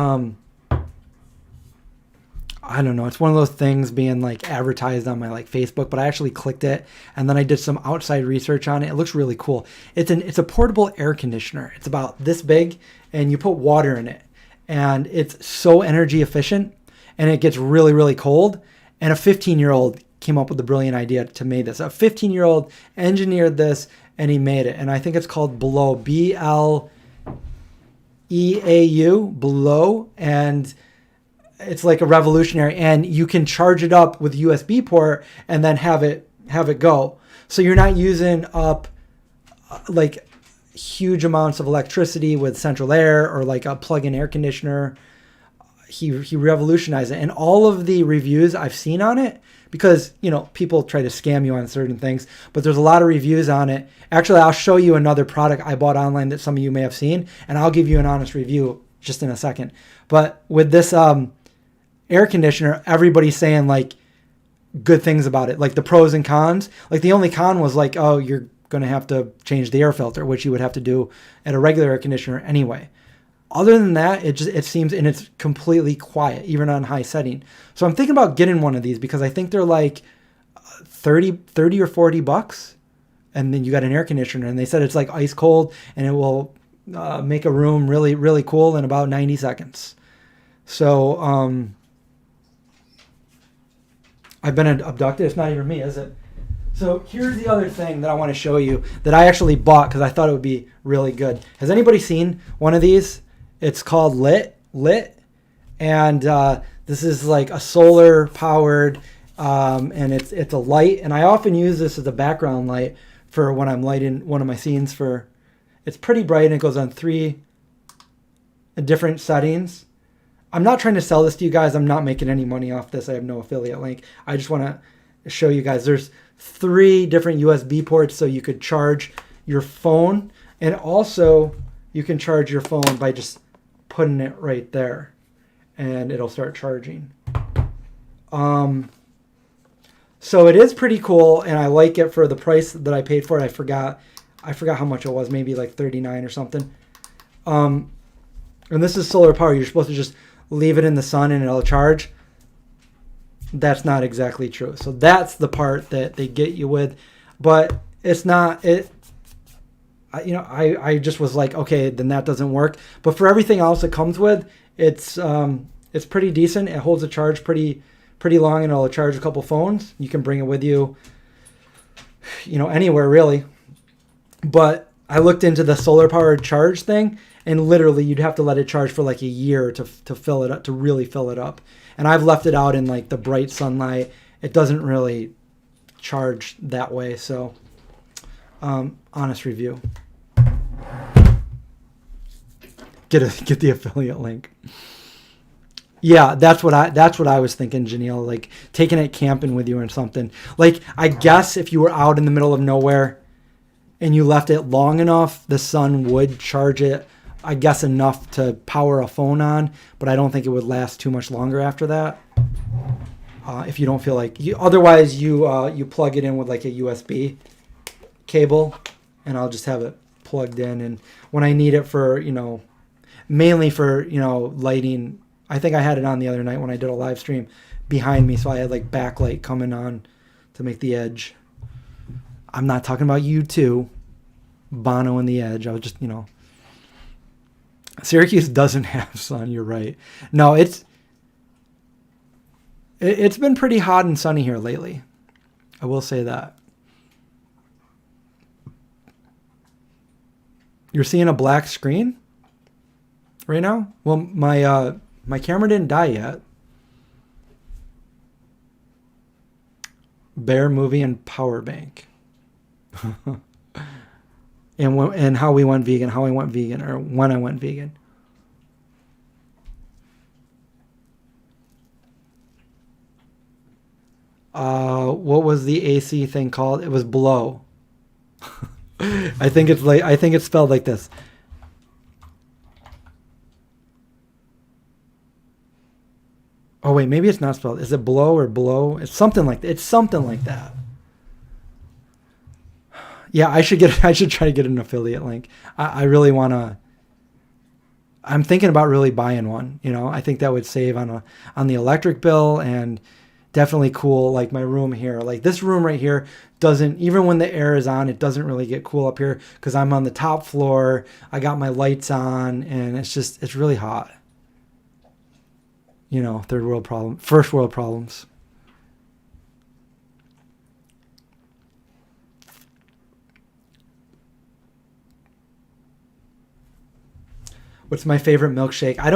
I don't know. It's one of those things being like advertised on my Facebook, but I actually clicked it, and then I did some outside research on it. It looks really cool. It's a portable air conditioner. It's about this big, and you put water in it, and it's so energy efficient, and it gets really, really cold. And a 15-year-old came up with the brilliant idea to make this. A 15-year-old engineered this, and he made it. And I think it's called Below, BLEAU, Below, and it's like a revolutionary, and you can charge it up with USB port and then have it go. So you're not using up like huge amounts of electricity with central air or like a plug-in air conditioner. he revolutionized it. And all of the reviews I've seen on it, because, you know, people try to scam you on certain things, but there's a lot of reviews on it. Actually, I'll show you another product I bought online that some of you may have seen, and I'll give you an honest review just in a second. But with this air conditioner, everybody's saying like good things about it, like the pros and cons. Like the only con was like, oh, you're going to have to change the air filter, which you would have to do at a regular air conditioner anyway. Other than that, it seems, and it's completely quiet, even on high setting. So I'm thinking about getting one of these because I think they're like 30 or $40. And then you got an air conditioner, and they said it's like ice cold, and it will make a room really, really cool in about 90 seconds. So I've been abducted. It's not even me, is it? So here's the other thing that I want to show you that I actually bought because I thought it would be really good. Has anybody seen one of these? It's called Lit, and this is like a solar powered, and it's a light. And I often use this as a background light for when I'm lighting one of my scenes. It's pretty bright, and it goes on 3 different settings. I'm not trying to sell this to you guys. I'm not making any money off this. I have no affiliate link. I just want to show you guys. There's 3 different USB ports, so you could charge your phone, and also you can charge your phone by just putting it right there, and it'll start charging. So it is pretty cool, and I like it for the price that I paid for it. I forgot how much it was, maybe like $39 or something. And this is solar power. You're supposed to just leave it in the sun and it'll charge. That's not exactly true. So that's the part that they get you with, but it's not it. I just was like, okay, then that doesn't work. But for everything else it comes with, it's pretty decent. It holds a charge pretty long, and it'll charge a couple phones. You can bring it with you, anywhere really. But I looked into the solar powered charge thing, and literally you'd have to let it charge for like a year to fill it up, to really fill it up. And I've left it out in like the bright sunlight. It doesn't really charge that way. So honest review. Get the affiliate link. Yeah, that's what I was thinking, Janelle. Like taking it camping with you or something. Like I guess if you were out in the middle of nowhere and you left it long enough, the sun would charge it, I guess, enough to power a phone on. But I don't think it would last too much longer after that. If you don't feel like otherwise you plug it in with like a USB cable, and I'll just have it plugged in. And when I need it for mainly for lighting. I think I had it on the other night when I did a live stream behind me, so I had like backlight coming on to make the edge. I'm not talking about U2, Bono and the Edge. I was just, Syracuse doesn't have sun. You're right. No, it's been pretty hot and sunny here lately. I will say that. You're seeing a black screen right now? Well, my camera didn't die yet. Bear movie and power bank. and how we went vegan, how I went vegan, or when I went vegan. What was the AC thing called? It was blow. I think it's spelled like this. Oh wait, maybe it's not spelled. Is it blow or blow? It's something like that. It's something like that. Yeah, I should try to get an affiliate link. I really want to. I'm thinking about really buying one. I think that would save on the electric bill, and definitely cool. Like my room here, like this room right here doesn't, even when the air is on, it doesn't really get cool up here because I'm on the top floor. I got my lights on, and it's really hot. Third world problem, first world problems. What's my favorite milkshake? I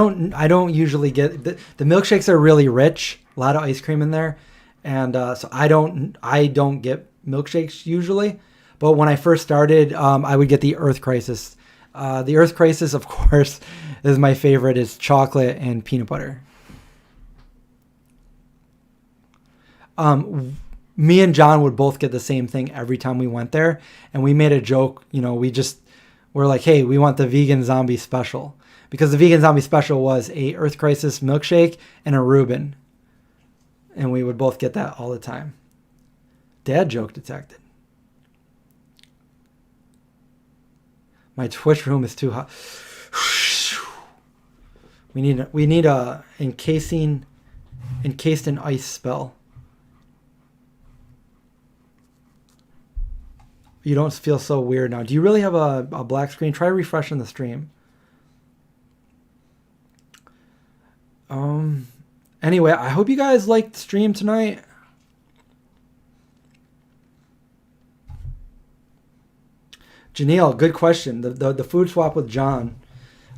don't usually get the milkshakes are really rich, a lot of ice cream in there, and so I don't get milkshakes usually. But when I first started, I would get the Earth Crisis. The Earth Crisis, of course, is my favorite. It's chocolate and peanut butter. Me and John would both get the same thing every time we went there. And we made a joke, you know, we're like, hey, we want the vegan zombie special. Because the vegan zombie special was a Earth Crisis milkshake and a Reuben. And we would both get that all the time. Dad joke detected. My Twitch room is too hot. We need a encased in ice spell. You don't feel so weird now. Do you really have a black screen? Try refreshing the stream. Anyway, I hope you guys liked the stream tonight. Janelle, good question. The food swap with John.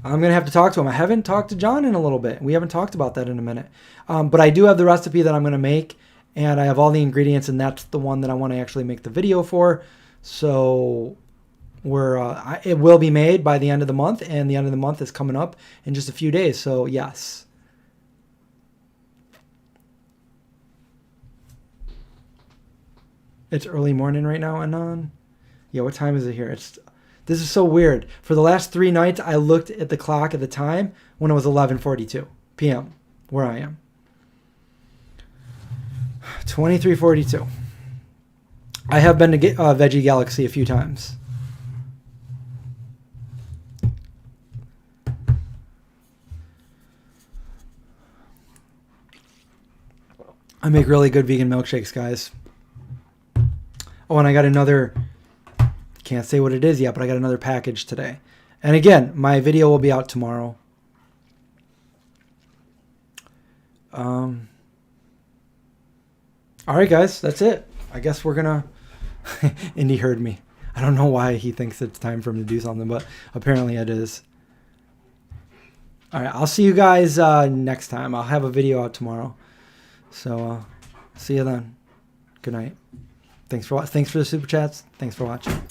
I'm going to have to talk to him. I haven't talked to John in a little bit. We haven't talked about that in a minute. But I do have the recipe that I'm going to make, and I have all the ingredients, and that's the one that I want to actually make the video for. So it will be made by the end of the month, and the end of the month is coming up in just a few days. So yes. It's early morning right now, Anon. Yeah, what time is it here? This is so weird. For the last 3 nights, I looked at the clock at the time when it was 11:42 p.m. where I am. 23:42. I have been to Veggie Galaxy a few times. I make really good vegan milkshakes, guys. Oh, and I got another... Can't say what it is yet, but I got another package today. And again, my video will be out tomorrow. All right, guys, that's it. I guess we're gonna... Indy heard me. I don't know why he thinks it's time for him to do something, but apparently it is. All right, I'll see you guys next time. I'll have a video out tomorrow. So, see you then. Good night. Thanks for the super chats. Thanks for watching.